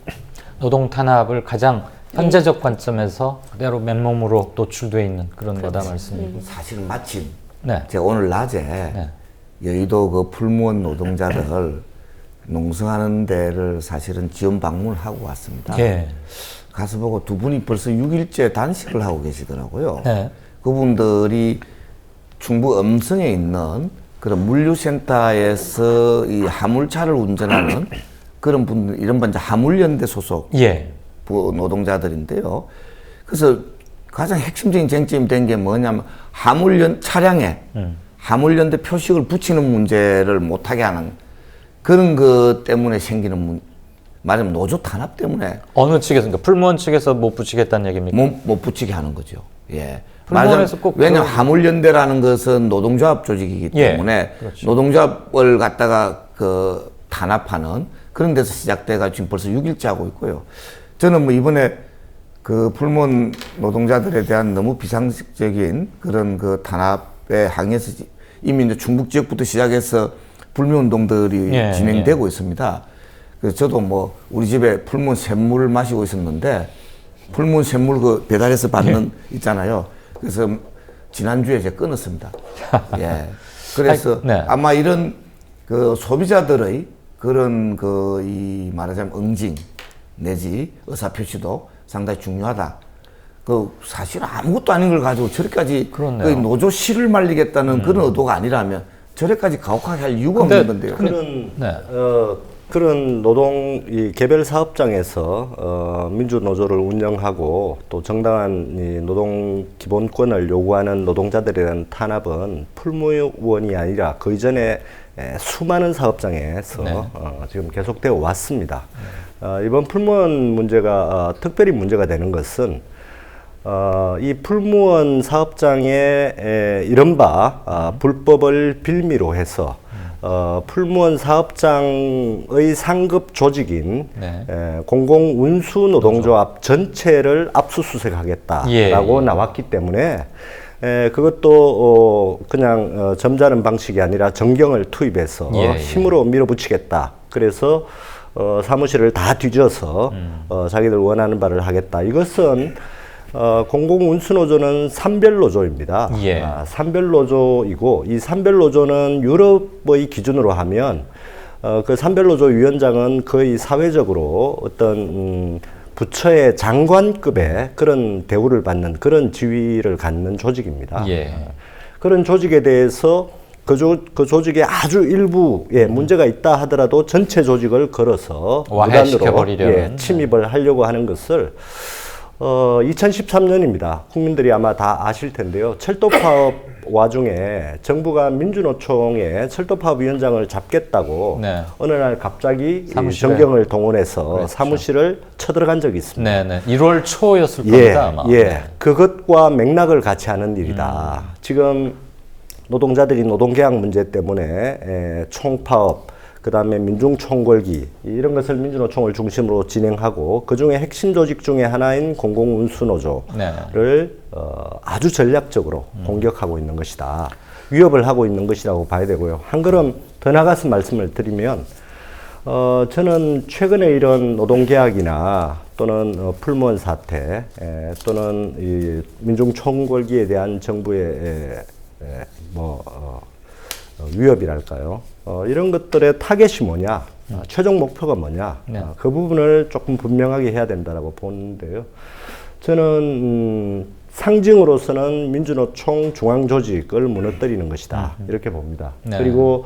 노동 탄압을 가장 현재적 관점에서 그대로 맨몸으로 노출돼 있는 그런 거다 말씀이고. 사실은 마침 네. 제가 오늘 낮에 네. 여의도 그 풀무원 노동자들 농성하는 데를 사실은 지원 방문을 하고 왔습니다. 예. 가서 보고 두 분이 벌써 6일째 단식을 하고 계시더라고요. 네. 그분들이 충북 음성에 있는 그런 물류센터에서 이 화물차를 운전하는 그런 분들, 이른바 이제 화물연대 소속 예. 노동자들인데요. 그래서 가장 핵심적인 쟁점이 된 게 뭐냐면 차량에 화물연대 표식을 붙이는 문제를 못하게 하는 그런 것 때문에 생기는 말하자면 노조 탄압 때문에 어느 측에서인가? 풀무원 측에서 못 붙이겠다는 얘기입니까? 못 붙이게 하는 거죠. 예. 풀무원에서 꼭 왜냐하면 화물연대라는 것은 노동조합 조직이기 때문에 예, 그렇죠. 노동조합을 갖다가 그 탄압하는 그런 데서 시작돼가 지금 벌써 6일째 하고 있고요. 저는 뭐 이번에 그 풀무원 노동자들에 대한 너무 비상식적인 그런 그 탄압에 항의해서 이미 이제 충북 지역부터 시작해서 불매운동들이 예, 진행되고 있습니다. 그래서 저도 뭐 우리 집에 풀무원 샘물을 마시고 있었는데 풀무원 샘물 그 배달해서 받는 있잖아요. 그래서 지난주에 제가 끊었습니다. 예. 그래서 네. 아마 이런 그 소비자들의 그런 그 이 말하자면 응징 내지 의사표시도 상당히 중요하다. 그 사실 아무것도 아닌 걸 가지고 저렇게까지 그 노조 실을 말리겠다는 그런 의도가 아니라면 저래까지 가혹하게 할 이유가 없는 건데요. 그런 노동 이 개별 사업장에서 민주 노조를 운영하고 또 정당한 이 노동 기본권을 요구하는 노동자들이라는 탄압은 풀무원이 아니라 그 이전에 수많은 사업장에서 네. 지금 계속되어 왔습니다. 이번 풀무원 문제가 특별히 문제가 되는 것은 이 풀무원 사업장의 이른바 불법을 빌미로 해서 풀무원 사업장의 상급 조직인 네. 공공운수노동조합 전체를 압수수색하겠다라고 나왔기 때문에 그것도 그냥 점잖은 방식이 아니라 정경을 투입해서 힘으로 밀어붙이겠다. 그래서 사무실을 다 뒤져서 자기들 원하는 바를 하겠다. 이것은 공공운수노조는 산별노조입니다. 예. 산별노조이고 이 산별노조는 유럽의 기준으로 하면 그 산별노조 위원장은 거의 사회적으로 어떤 부처의 장관급의 그런 대우를 받는 그런 지위를 갖는 조직입니다. 예. 그런 조직에 대해서 그 조직의 아주 일부에 문제가 있다 하더라도 전체 조직을 걸어서 무단으로 침입을 하려고 하는 것을 2013년입니다. 국민들이 아마 다 아실 텐데요. 철도 파업 와중에 정부가 민주노총에 철도 파업 위원장을 잡겠다고 어느 날 갑자기 정경을 동원해서 사무실을 쳐들어간 적이 있습니다. 네네. 1월 초였을 겁니다. 아마. 그것과 맥락을 같이 하는 일이다. 지금 노동자들이 노동계약 문제 때문에 총파업, 그 다음에 민중총궐기 이런 것을 민주노총을 중심으로 진행하고 그중에 핵심 조직 중에 하나인 공공운수노조를 아주 전략적으로 공격하고 있는 것이다. 위협을 하고 있는 것이라고 봐야 되고요. 한 걸음 더 나가서 말씀을 드리면 저는 최근에 이런 노동계약이나 또는 풀무원 사태 또는 이 민중총궐기에 대한 정부의 위협이랄까요? 이런 것들의 타겟이 뭐냐? 최종 목표가 뭐냐? 네. 그 부분을 조금 분명하게 해야 된다라고 보는데요. 저는 상징으로서는 민주노총 중앙조직을 무너뜨리는 것이다. 이렇게 봅니다. 네. 그리고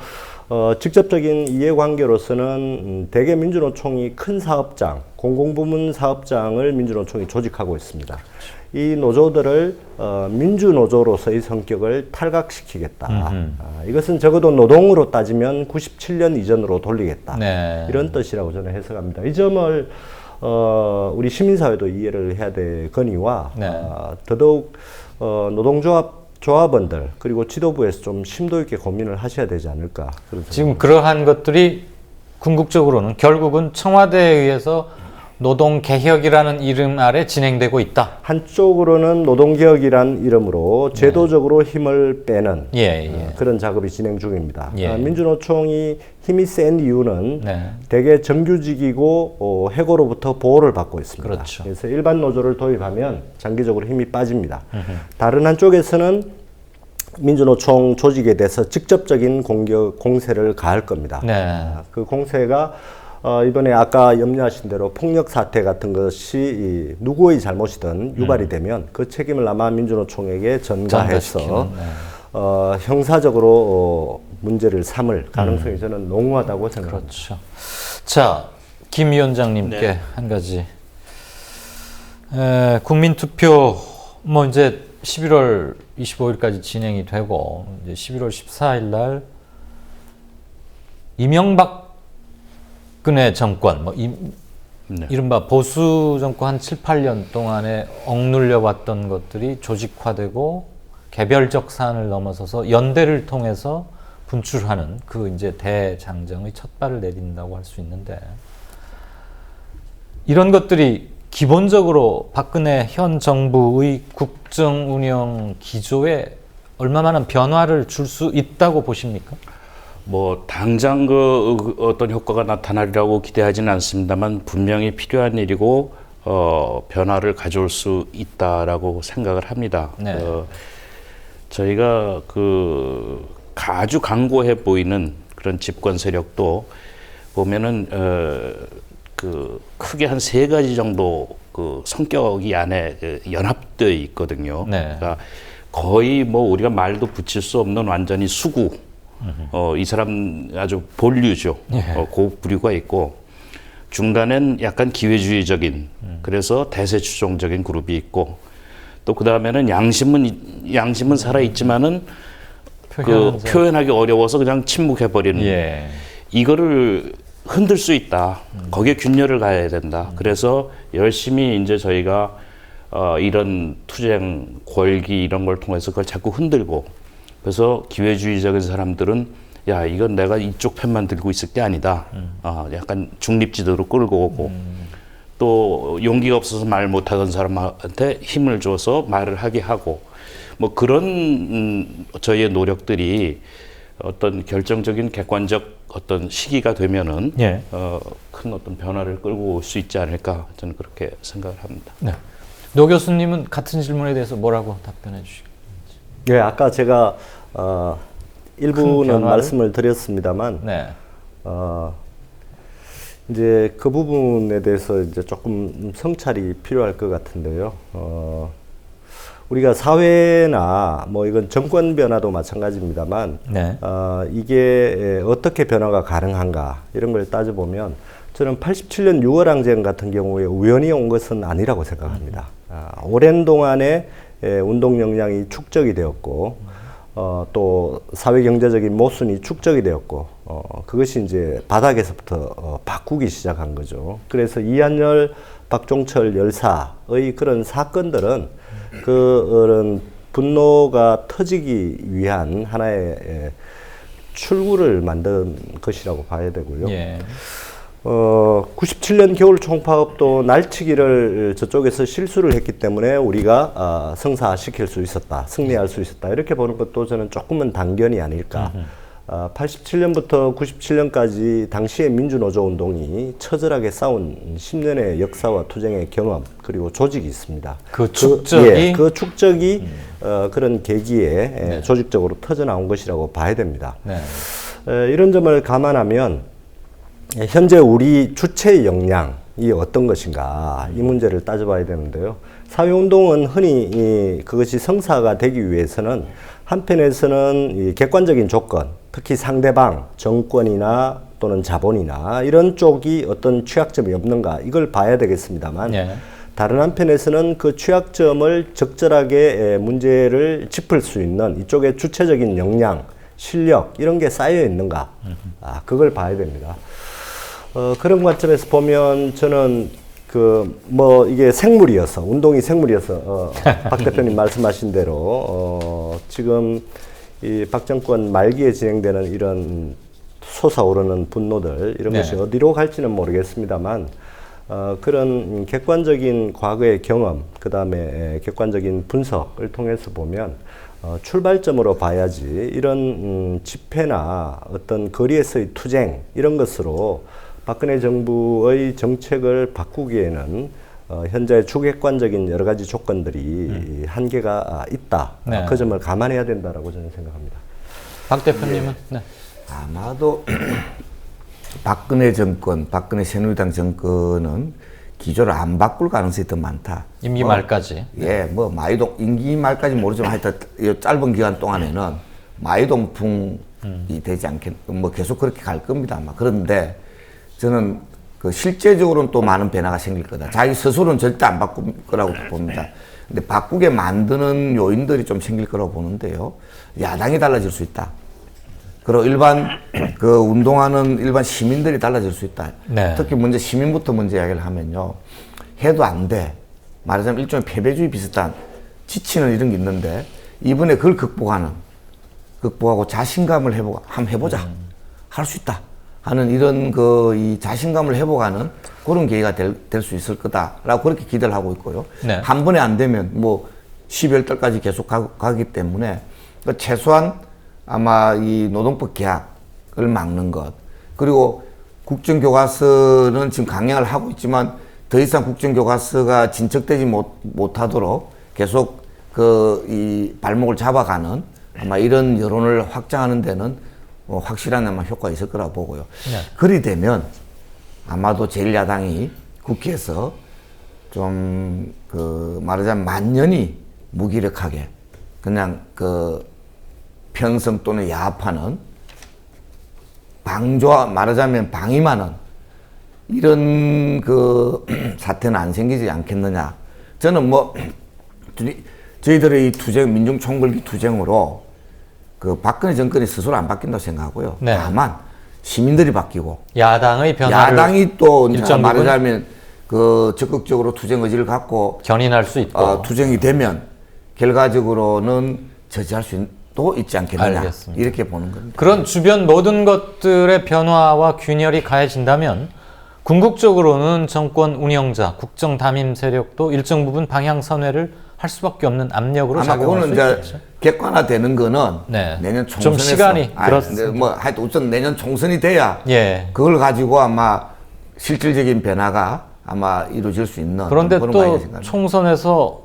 직접적인 이해관계로서는 대개 민주노총이 큰 사업장, 공공부문 사업장을 민주노총이 조직하고 있습니다. 이 노조들을 민주노조로서의 성격을 탈각시키겠다. 이것은 적어도 노동으로 따지면 97년 이전으로 돌리겠다. 네. 이런 뜻이라고 저는 해석합니다. 이 점을 우리 시민사회도 이해를 해야 되거니와 네. 더더욱 조합원들 그리고 지도부에서 좀 심도 있게 고민을 하셔야 되지 않을까. 지금 그러한 것들이 궁극적으로는 결국은 청와대에 의해서 노동개혁이라는 이름 아래 진행되고 있다. 한쪽으로는 노동개혁이란 이름으로 제도적으로 힘을 빼는 예. 그런 작업이 진행 중입니다. 예. 민주노총이 힘이 센 이유는 네. 대개 정규직이고 해고로부터 보호를 받고 있습니다. 그렇죠. 그래서 일반 노조를 도입하면 장기적으로 힘이 빠집니다. 다른 한쪽에서는 민주노총 조직에 대해서 직접적인 공세를 가할 겁니다. 네. 그 공세가 이번에 아까 염려하신 대로 폭력 사태 같은 것이 누구의 잘못이든 유발이 되면 그 책임을 아마 민주노총에게 전가해서 형사적으로 문제를 삼을 가능성이 저는 농후하다고 생각합니다. 그렇죠. 자, 김 위원장님께 네. 한 가지. 국민투표 뭐 이제 11월 25일까지 진행이 되고 이제 11월 14일 날 이명박근혜 정권 뭐 네. 이른바 보수 정권 한 7, 8년 동안에 억눌려 왔던 것들이 조직화되고 개별적 사안을 넘어서서 연대를 통해서 분출하는 그 이제 대장정의 첫 발을 내딘다고 할 수 있는데 이런 것들이 기본적으로 박근혜 현 정부의 국정 운영 기조에 얼마만한 변화를 줄 수 있다고 보십니까? 뭐 당장 어떤 효과가 나타나리라고 기대하지는 않습니다만 분명히 필요한 일이고 변화를 가져올 수 있다라고 생각을 합니다. 네. 저희가 아주 강고해 보이는 그런 집권 세력도 보면은 크게 한 3가지 정도 성격이 안에 연합되어 있거든요. 네. 그러니까 거의 뭐 우리가 말도 붙일 수 없는 완전히 수구. 이 사람 아주 본류죠. 그 부류가 있고 중간엔 약간 기회주의적인 그래서 대세추종적인 그룹이 있고 또 그 다음에는 양심은 살아 있지만은 표현하기 어려워서 그냥 침묵해버리는 이거를 흔들 수 있다. 거기에 균열을 가야 된다. 그래서 열심히 이제 저희가 이런 투쟁, 권기 이런 걸 통해서 그걸 자꾸 흔들고 그래서 기회주의적인 사람들은 야 이건 내가 이쪽 편만 들고 있을 게 아니다. 약간 중립지도로 끌고 오고 또 용기가 없어서 말 못하던 사람한테 힘을 줘서 말을 하게 하고 뭐 그런 저희의 노력들이 어떤 결정적인 객관적 어떤 시기가 되면은 큰 어떤 변화를 끌고 올 수 있지 않을까 저는 그렇게 생각을 합니다. 네. 노 교수님은 같은 질문에 대해서 뭐라고 답변해 주시겠습니까? 예, 아까 제가 일부는 말씀을 드렸습니다만 이제 그 부분에 대해서 이제 조금 성찰이 필요할 것 같은데요. 우리가 사회나 뭐 이건 정권 변화도 마찬가지입니다만 이게 어떻게 변화가 가능한가 이런 걸 따져보면 저는 87년 6월 항쟁 같은 경우에 우연히 온 것은 아니라고 생각합니다. 오랜 동안에 운동 역량이 축적이 되었고 또 사회 경제적인 모순이 축적이 되었고 그것이 이제 바닥에서부터 바꾸기 시작한 거죠. 그래서 이한열, 박종철 열사의 그런 사건들은 그런 분노가 터지기 위한 하나의 출구를 만든 것이라고 봐야 되고요. 97년 겨울 총파업도 날치기를 저쪽에서 실수를 했기 때문에 우리가 성사시킬 수 있었다, 승리할 수 있었다 이렇게 보는 것도 저는 조금은 단견이 아닐까 87년부터 97년까지 당시의 민주노조 운동이 처절하게 싸운 10년의 역사와 투쟁의 경험 그리고 조직이 있습니다. 그 축적이 그 축적이 그런 계기에 조직적으로 터져나온 것이라고 봐야 됩니다. 네. 이런 점을 감안하면 현재 우리 주체의 역량이 어떤 것인가 이 문제를 따져봐야 되는데요. 사회운동은 흔히 그것이 성사가 되기 위해서는 한편에서는 이 객관적인 조건, 특히 상대방, 정권이나 또는 자본이나 이런 쪽이 어떤 취약점이 없는가 이걸 봐야 되겠습니다만 다른 한편에서는 그 취약점을 적절하게 문제를 짚을 수 있는 이쪽에 주체적인 역량, 실력 이런 게 쌓여 있는가 그걸 봐야 됩니다. 그런 관점에서 보면 저는 이게 생물이어서 운동이 생물이어서 박 대표님 말씀하신 대로 지금 이 박정권 말기에 진행되는 이런 솟아오르는 분노들 이런 것이 어디로 갈지는 모르겠습니다만 그런 객관적인 과거의 경험 그 다음에 객관적인 분석을 통해서 보면 출발점으로 봐야지 이런 집회나 어떤 거리에서의 투쟁 이런 것으로 박근혜 정부의 정책을 바꾸기에는 현재 주객관적인 여러 가지 조건들이 한계가 있다. 그 점을 감안해야 된다라고 저는 생각합니다. 박 대표님은? 네. 아마도 박근혜 정권, 박근혜 새누리당 정권은 기조를 안 바꿀 가능성이 더 많다. 임기 말까지. 마이동 임기 말까지 모르지만 하여튼 이 짧은 기간 동안에는 마이동풍이 되지 계속 그렇게 갈 겁니다. 아마. 그런데 저는 실제적으로는 또 많은 변화가 생길 거다. 자기 스스로는 절대 안 바꿀 거라고 봅니다. 근데 바꾸게 만드는 요인들이 좀 생길 거라고 보는데요. 야당이 달라질 수 있다. 그리고 일반 운동하는 일반 시민들이 달라질 수 있다. 특히 먼저 시민부터 먼저 이야기를 하면요. 해도 안 돼. 말하자면 일종의 패배주의 비슷한 지치는 이런 게 있는데 이번에 그걸 극복하고 자신감을 한번 해보자. 할 수 있다. 하는 이런 이 자신감을 회복하는 그런 계기가 될 수 있을 거다라고 그렇게 기대를 하고 있고요. 한 번에 안 되면 12월 달까지 계속 가기 때문에 최소한 아마 이 노동법 개혁을 막는 것 그리고 국정교과서는 지금 강행을 하고 있지만 더 이상 국정교과서가 진척되지 못하도록 계속 이 발목을 잡아가는 아마 이런 여론을 확장하는 데는 확실한 아마 효과가 있을 거라고 보고요. 그리 되면 아마도 제1야당이 국회에서 좀 말하자면 만연히 무기력하게 그냥 편성 또는 야합하는 말하자면 방임하는 이런 사태는 안 생기지 않겠느냐. 저는 저희들의 이 투쟁, 민중총궐기 투쟁으로 박근혜 정권이 스스로 안 바뀐다고 생각하고요. 다만 시민들이 바뀌고 야당의 변화를 야당이 또 말하자면 적극적으로 투쟁 의지를 갖고 견인할 수 있고 투쟁이 되면 결과적으로는 저지할 수도 있지 않겠느냐. 알겠습니다. 이렇게 보는 겁니다. 그런 주변 모든 것들의 변화와 균열이 가해진다면 궁극적으로는 정권 운영자, 국정 담임 세력도 일정 부분 방향 선회를 할 수밖에 없는 압력으로 작용할 수 있겠죠. 객관화되는 거는 내년 총선에서 좀 시간이 그렇습니다. 하여튼 우선 내년 총선이 돼야 그걸 가지고 아마 실질적인 변화가 아마 이루어질 수 있는 그런데 또 총선에서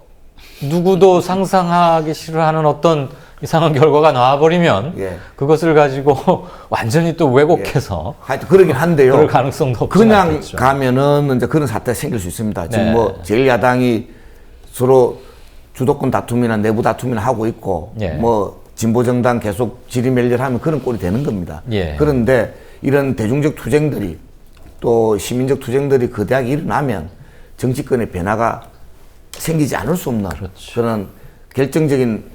누구도 상상하기 싫어하는 어떤 이상한 결과가 나와버리면 그것을 가지고 완전히 또 왜곡해서 하여튼 그러긴 한데요. 그럴 가능성도 없지 그냥 않겠죠. 가면은 이제 그런 사태가 생길 수 있습니다. 지금 제1야당이 서로 주도권 다툼이나 내부 다툼이나 하고 있고 진보정당 계속 지리멸렬하면 그런 꼴이 되는 겁니다. 그런데 이런 대중적 투쟁들이 또 시민적 투쟁들이 거대하게 일어나면 정치권의 변화가 생기지 않을 수 없는 그런 결정적인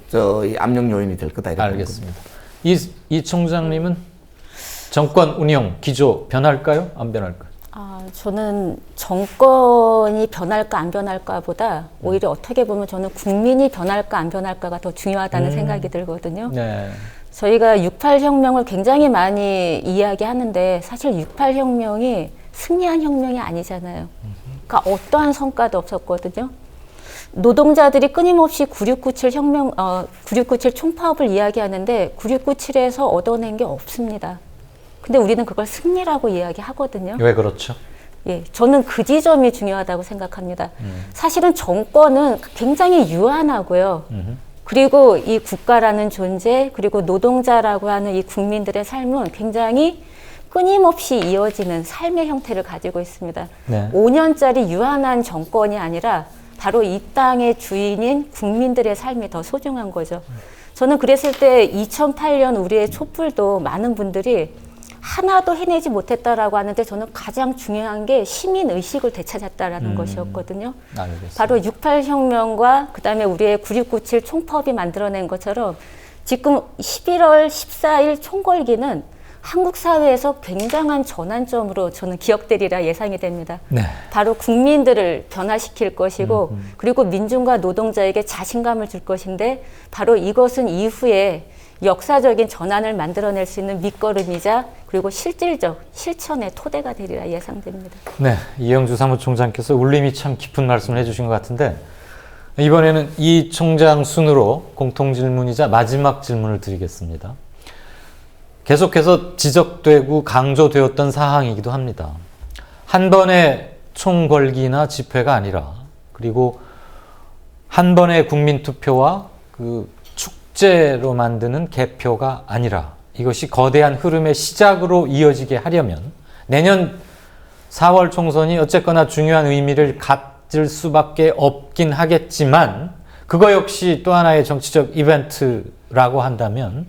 압력 요인이 될 거다 이렇게 알겠습니다. 이 총장님은 정권 운영 기조 변할까요? 안 변할까요? 저는 정권이 변할까 안 변할까보다 오히려 어떻게 보면 저는 국민이 변할까 안 변할까가 더 중요하다는 생각이 들거든요. 저희가 6.8 혁명을 굉장히 많이 이야기하는데 사실 6.8 혁명이 승리한 혁명이 아니잖아요. 그러니까 어떠한 성과도 없었거든요. 노동자들이 끊임없이 9697 9697 총파업을 이야기하는데 9697에서 얻어낸 게 없습니다. 근데 우리는 그걸 승리라고 이야기하거든요. 왜 그렇죠? 예, 저는 그 지점이 중요하다고 생각합니다. 사실은 정권은 굉장히 유한하고요. 그리고 이 국가라는 존재, 그리고 노동자라고 하는 이 국민들의 삶은 굉장히 끊임없이 이어지는 삶의 형태를 가지고 있습니다. 네. 5년짜리 유한한 정권이 아니라 바로 이 땅의 주인인 국민들의 삶이 더 소중한 거죠. 저는 그랬을 때 2008년 우리의 촛불도 많은 분들이 하나도 해내지 못했다라고 하는데 저는 가장 중요한 게 시민 의식을 되찾았다라는 것이었거든요. 알겠습니다. 바로 68 혁명과 그다음에 우리의 9697 총파업이 만들어낸 것처럼 지금 11월 14일 총궐기는 한국 사회에서 굉장한 전환점으로 저는 기억되리라 예상이 됩니다. 네. 바로 국민들을 변화시킬 것이고 그리고 민중과 노동자에게 자신감을 줄 것인데 바로 이것은 이후에 역사적인 전환을 만들어낼 수 있는 밑거름이자 그리고 실질적 실천의 토대가 되리라 예상됩니다. 네, 이영주 사무총장께서 울림이 참 깊은 말씀을 해주신 것 같은데 이번에는 이 총장 순으로 공통질문이자 마지막 질문을 드리겠습니다. 계속해서 지적되고 강조되었던 사항이기도 합니다. 한 번의 총궐기나 집회가 아니라 그리고 한 번의 국민투표와 그 축제로 만드는 개표가 아니라 이것이 거대한 흐름의 시작으로 이어지게 하려면 내년 4월 총선이 어쨌거나 중요한 의미를 가질 수밖에 없긴 하겠지만 그거 역시 또 하나의 정치적 이벤트라고 한다면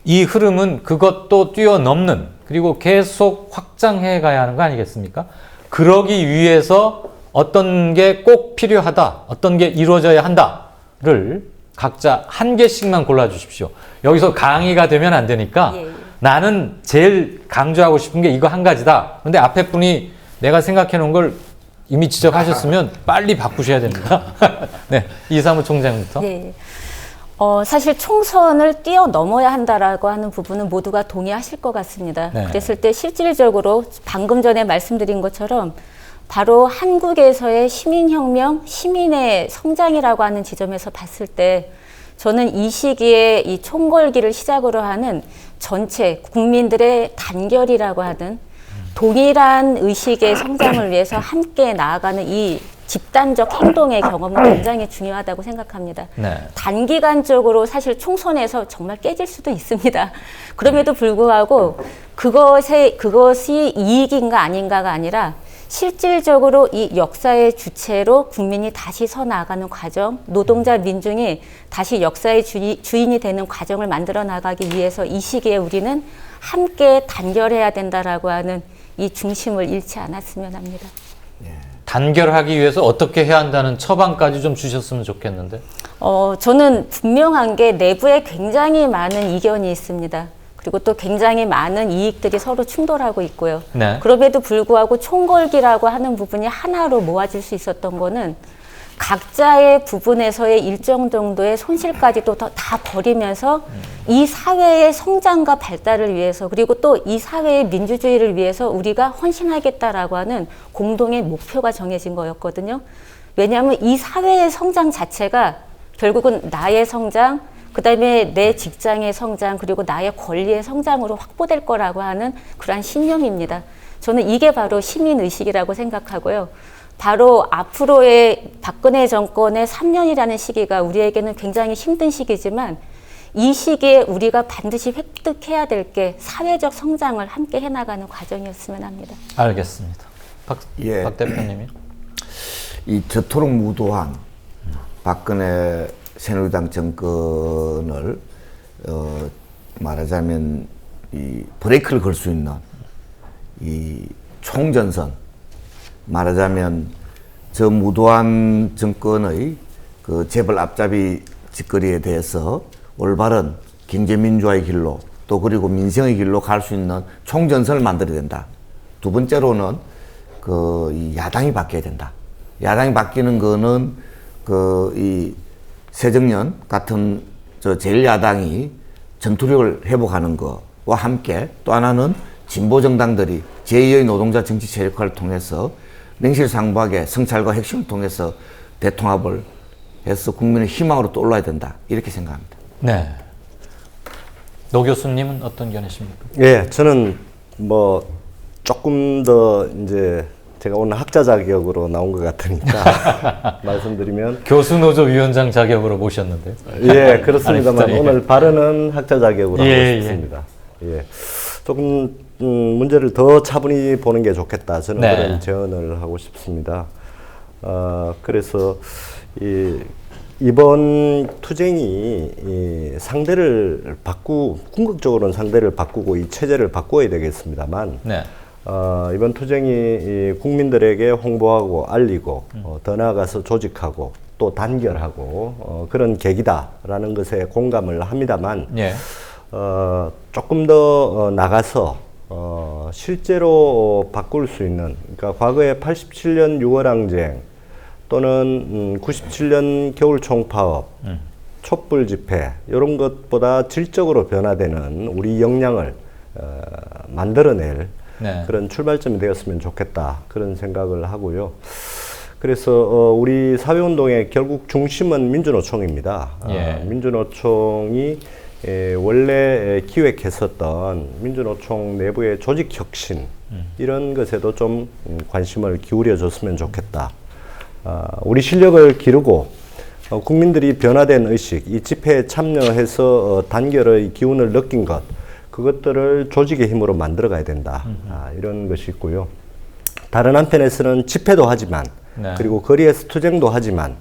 이 흐름은 그것도 뛰어넘는 그리고 계속 확장해 가야 하는 거 아니겠습니까? 그러기 위해서 어떤 게 꼭 필요하다, 어떤 게 이루어져야 한다를 각자 한 개씩만 골라주십시오. 여기서 강의가 되면 안 되니까 나는 제일 강조하고 싶은 게 이거 한 가지다. 근데 앞에 분이 내가 생각해 놓은 걸 이미 지적하셨으면 빨리 바꾸셔야 됩니다. 네, 이사무 총장부터. 네. 사실 총선을 뛰어넘어야 한다라고 하는 부분은 모두가 동의하실 것 같습니다. 네. 그랬을 때 실질적으로 방금 전에 말씀드린 것처럼 바로 한국에서의 시민혁명, 시민의 성장이라고 하는 지점에서 봤을 때 저는 이 시기에 이 총궐기를 시작으로 하는 전체 국민들의 단결이라고 하는 동일한 의식의 성장을 위해서 함께 나아가는 이 집단적 행동의 경험은 굉장히 중요하다고 생각합니다. 네. 단기간적으로 사실 총선에서 정말 깨질 수도 있습니다. 그럼에도 불구하고 그것이 이익인가 아닌가가 아니라 실질적으로 이 역사의 주체로 국민이 다시 서 나가는 과정, 노동자 민중이 다시 역사의 주인이 되는 과정을 만들어 나가기 위해서 이 시기에 우리는 함께 단결해야 된다라고 하는 이 중심을 잃지 않았으면 합니다. 단결하기 위해서 어떻게 해야 한다는 처방까지 좀 주셨으면 좋겠는데. 저는 분명한 게 내부에 굉장히 많은 이견이 있습니다. 그리고 또 굉장히 많은 이익들이 서로 충돌하고 있고요. 네. 그럼에도 불구하고 총궐기라고 하는 부분이 하나로 모아질 수 있었던 거는 각자의 부분에서의 일정 정도의 손실까지도 다 버리면서 이 사회의 성장과 발달을 위해서 그리고 또 이 사회의 민주주의를 위해서 우리가 헌신하겠다라고 하는 공동의 목표가 정해진 거였거든요. 왜냐하면 이 사회의 성장 자체가 결국은 나의 성장, 그 다음에 내 직장의 성장, 그리고 나의 권리의 성장으로 확보될 거라고 하는 그러한 신념입니다. 저는 이게 바로 시민의식이라고 생각하고요. 바로 앞으로의 박근혜 정권의 3년이라는 시기가 우리에게는 굉장히 힘든 시기지만 이 시기에 우리가 반드시 획득해야 될 게 사회적 성장을 함께 해나가는 과정이었으면 합니다. 알겠습니다. 박 대표님이. 이 저토록 무도한 박근혜 새누리당 정권을 말하자면 이 브레이크를 걸 수 있는 이 총전선, 말하자면 저 무도한 정권의 그 재벌 앞잡이 짓거리에 대해서 올바른 경제민주화의 길로 또 그리고 민생의 길로 갈 수 있는 총전선을 만들어야 된다. 두 번째로는 이 야당이 바뀌어야 된다. 야당이 바뀌는 거는 이 새정년 같은 저 제1야당이 전투력을 회복하는 것과 함께 또 하나는 진보 정당들이 제2의 노동자 정치 세력화를 통해서 명실상부하게 성찰과 혁신을 통해서 대통합을 해서 국민의 희망으로 떠올라야 된다. 이렇게 생각합니다. 네. 노 교수님은 어떤 견해십니까? 예, 저는 뭐 조금 더 이제 제가 오늘 학자 자격으로 나온 것 같으니까 말씀드리면 교수노조 위원장 자격으로 모셨는데. 예, 그렇습니다만 아니, 오늘 발언은 학자 자격으로 하고 싶습니다. 예. 조금 문제를 더 차분히 보는 게 좋겠다. 저는 네. 그런 제언을 하고 싶습니다. 그래서 이번 투쟁이 상대를 궁극적으로는 상대를 바꾸고 이 체제를 바꿔야 되겠습니다만 네. 이번 투쟁이 국민들에게 홍보하고 알리고 더 나아가서 조직하고 또 단결하고 그런 계기다라는 것에 공감을 합니다만 예. 조금 더 나가서 실제로 바꿀 수 있는, 그러니까 과거에 87년 6월항쟁 또는 97년 겨울 총파업, 촛불 집회 이런 것보다 질적으로 변화되는 우리 역량을 만들어낼 네. 그런 출발점이 되었으면 좋겠다, 그런 생각을 하고요. 그래서 우리 사회운동의 결국 중심은 민주노총입니다. 예. 민주노총이 원래 기획했었던 민주노총 내부의 조직혁신 이런 것에도 좀 관심을 기울여 줬으면 좋겠다. 우리 실력을 기르고 국민들이 변화된 의식, 이 집회에 참여해서 단결의 기운을 느낀 것, 그것들을 조직의 힘으로 만들어 가야 된다. 이런 것이 있고요. 다른 한편에서는 집회도 하지만 네. 그리고 거리에서 투쟁도 하지만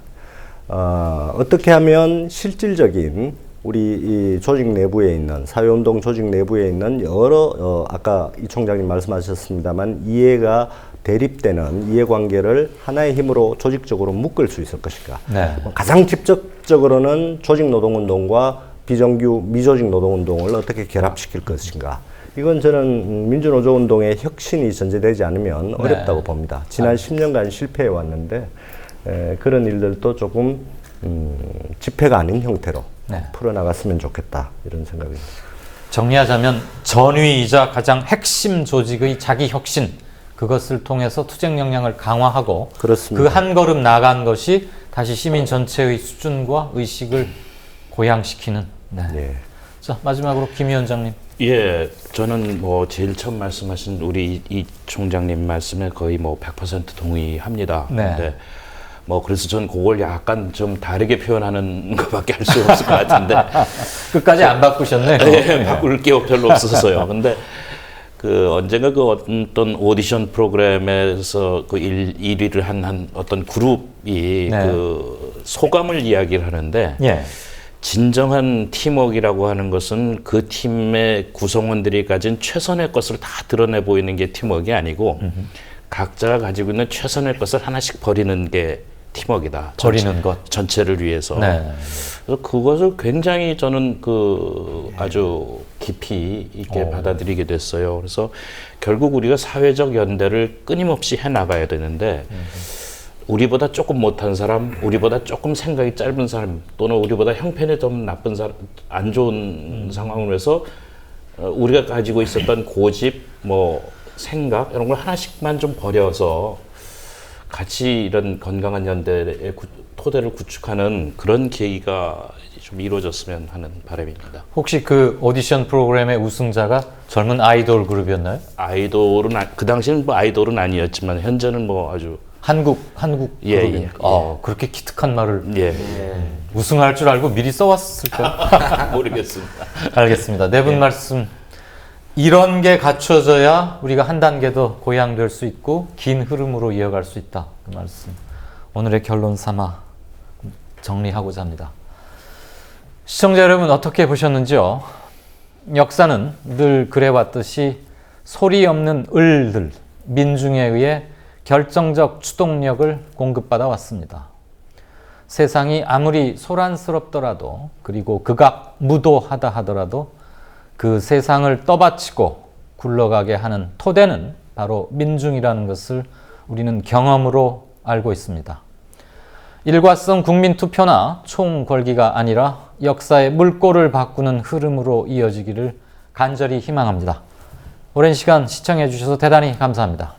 어떻게 하면 실질적인 우리 이 조직 내부에 있는, 사회운동 조직 내부에 있는 여러 아까 이 총장님 말씀하셨습니다만 이해가 대립되는 이해관계를 하나의 힘으로 조직적으로 묶을 수 있을 것인가. 네. 가장 직접적으로는 조직노동운동과 비정규 미조직 노동운동을 어떻게 결합시킬 것인가. 이건 저는 민주노조운동의 혁신이 전제되지 않으면 어렵다고 봅니다. 지난 10년간 실패해 왔는데 그런 일들도 조금 집회가 아닌 형태로 네. 풀어나갔으면 좋겠다, 이런 생각입니다. 정리하자면 전위이자 가장 핵심 조직의 자기 혁신, 그것을 통해서 투쟁 역량을 강화하고 그렇습니다. 그 한 걸음 나간 것이 다시 시민 전체의 수준과 의식을 고양시키는. 네. 예. 자, 마지막으로 김 위원장님. 예, 저는 뭐 제일 처음 말씀하신 우리 이 총장님 말씀에 거의 뭐 100% 동의합니다. 네. 근데 뭐 그래서 전 그걸 약간 좀 다르게 표현하는 것밖에 할 수 없을 것 같은데 끝까지 안 바꾸셨네. 예, 바꿀 게 별로 없어서요. 근데 그 언젠가 그 어떤 오디션 프로그램에서 그 1위를 한 어떤 그룹이 네. 그 소감을 이야기를 하는데 예. 진정한 팀워크라고 하는 것은 그 팀의 구성원들이 가진 최선의 것을 다 드러내 보이는 게 팀워크가 아니고 각자가 가지고 있는 최선의 것을 하나씩 버리는 게 팀워크이다. 버리는 것. 전체를 위해서. 네. 그래서 그것을 굉장히 저는 그 아주 깊이 있게 받아들이게 됐어요. 그래서 결국 우리가 사회적 연대를 끊임없이 해 나가야 되는데 우리보다 조금 못한 사람, 우리보다 조금 생각이 짧은 사람, 또는 우리보다 형편이 좀 나쁜 사람, 안 좋은 상황을 해서 우리가 가지고 있었던 고집, 뭐 생각 이런 걸 하나씩만 좀 버려서 같이 이런 건강한 연대의 토대를 구축하는 그런 계기가 좀 이루어졌으면 하는 바람입니다. 혹시 그 오디션 프로그램의 우승자가 젊은 아이돌 그룹이었나요? 아이돌은 그 당시는 뭐 아이돌은 아니었지만 현재는 뭐 아주 한국 예, 그룹입니까? 예. 그렇게 기특한 말을 예. 우승할 줄 알고 미리 써왔을까요? 모르겠습니다. 알겠습니다. 네 분 말씀. 이런 게 갖춰져야 우리가 한 단계 더 고양될 수 있고 긴 흐름으로 이어갈 수 있다. 그 말씀. 오늘의 결론 삼아 정리하고자 합니다. 시청자 여러분 어떻게 보셨는지요? 역사는 늘 그래왔듯이 소리 없는 을들, 민중에 의해 결정적 추동력을 공급받아 왔습니다. 세상이 아무리 소란스럽더라도 그리고 극악무도하다 하더라도 그 세상을 떠받치고 굴러가게 하는 토대는 바로 민중이라는 것을 우리는 경험으로 알고 있습니다. 일과성 국민투표나 총궐기가 아니라 역사의 물꼬를 바꾸는 흐름으로 이어지기를 간절히 희망합니다. 오랜 시간 시청해 주셔서 대단히 감사합니다.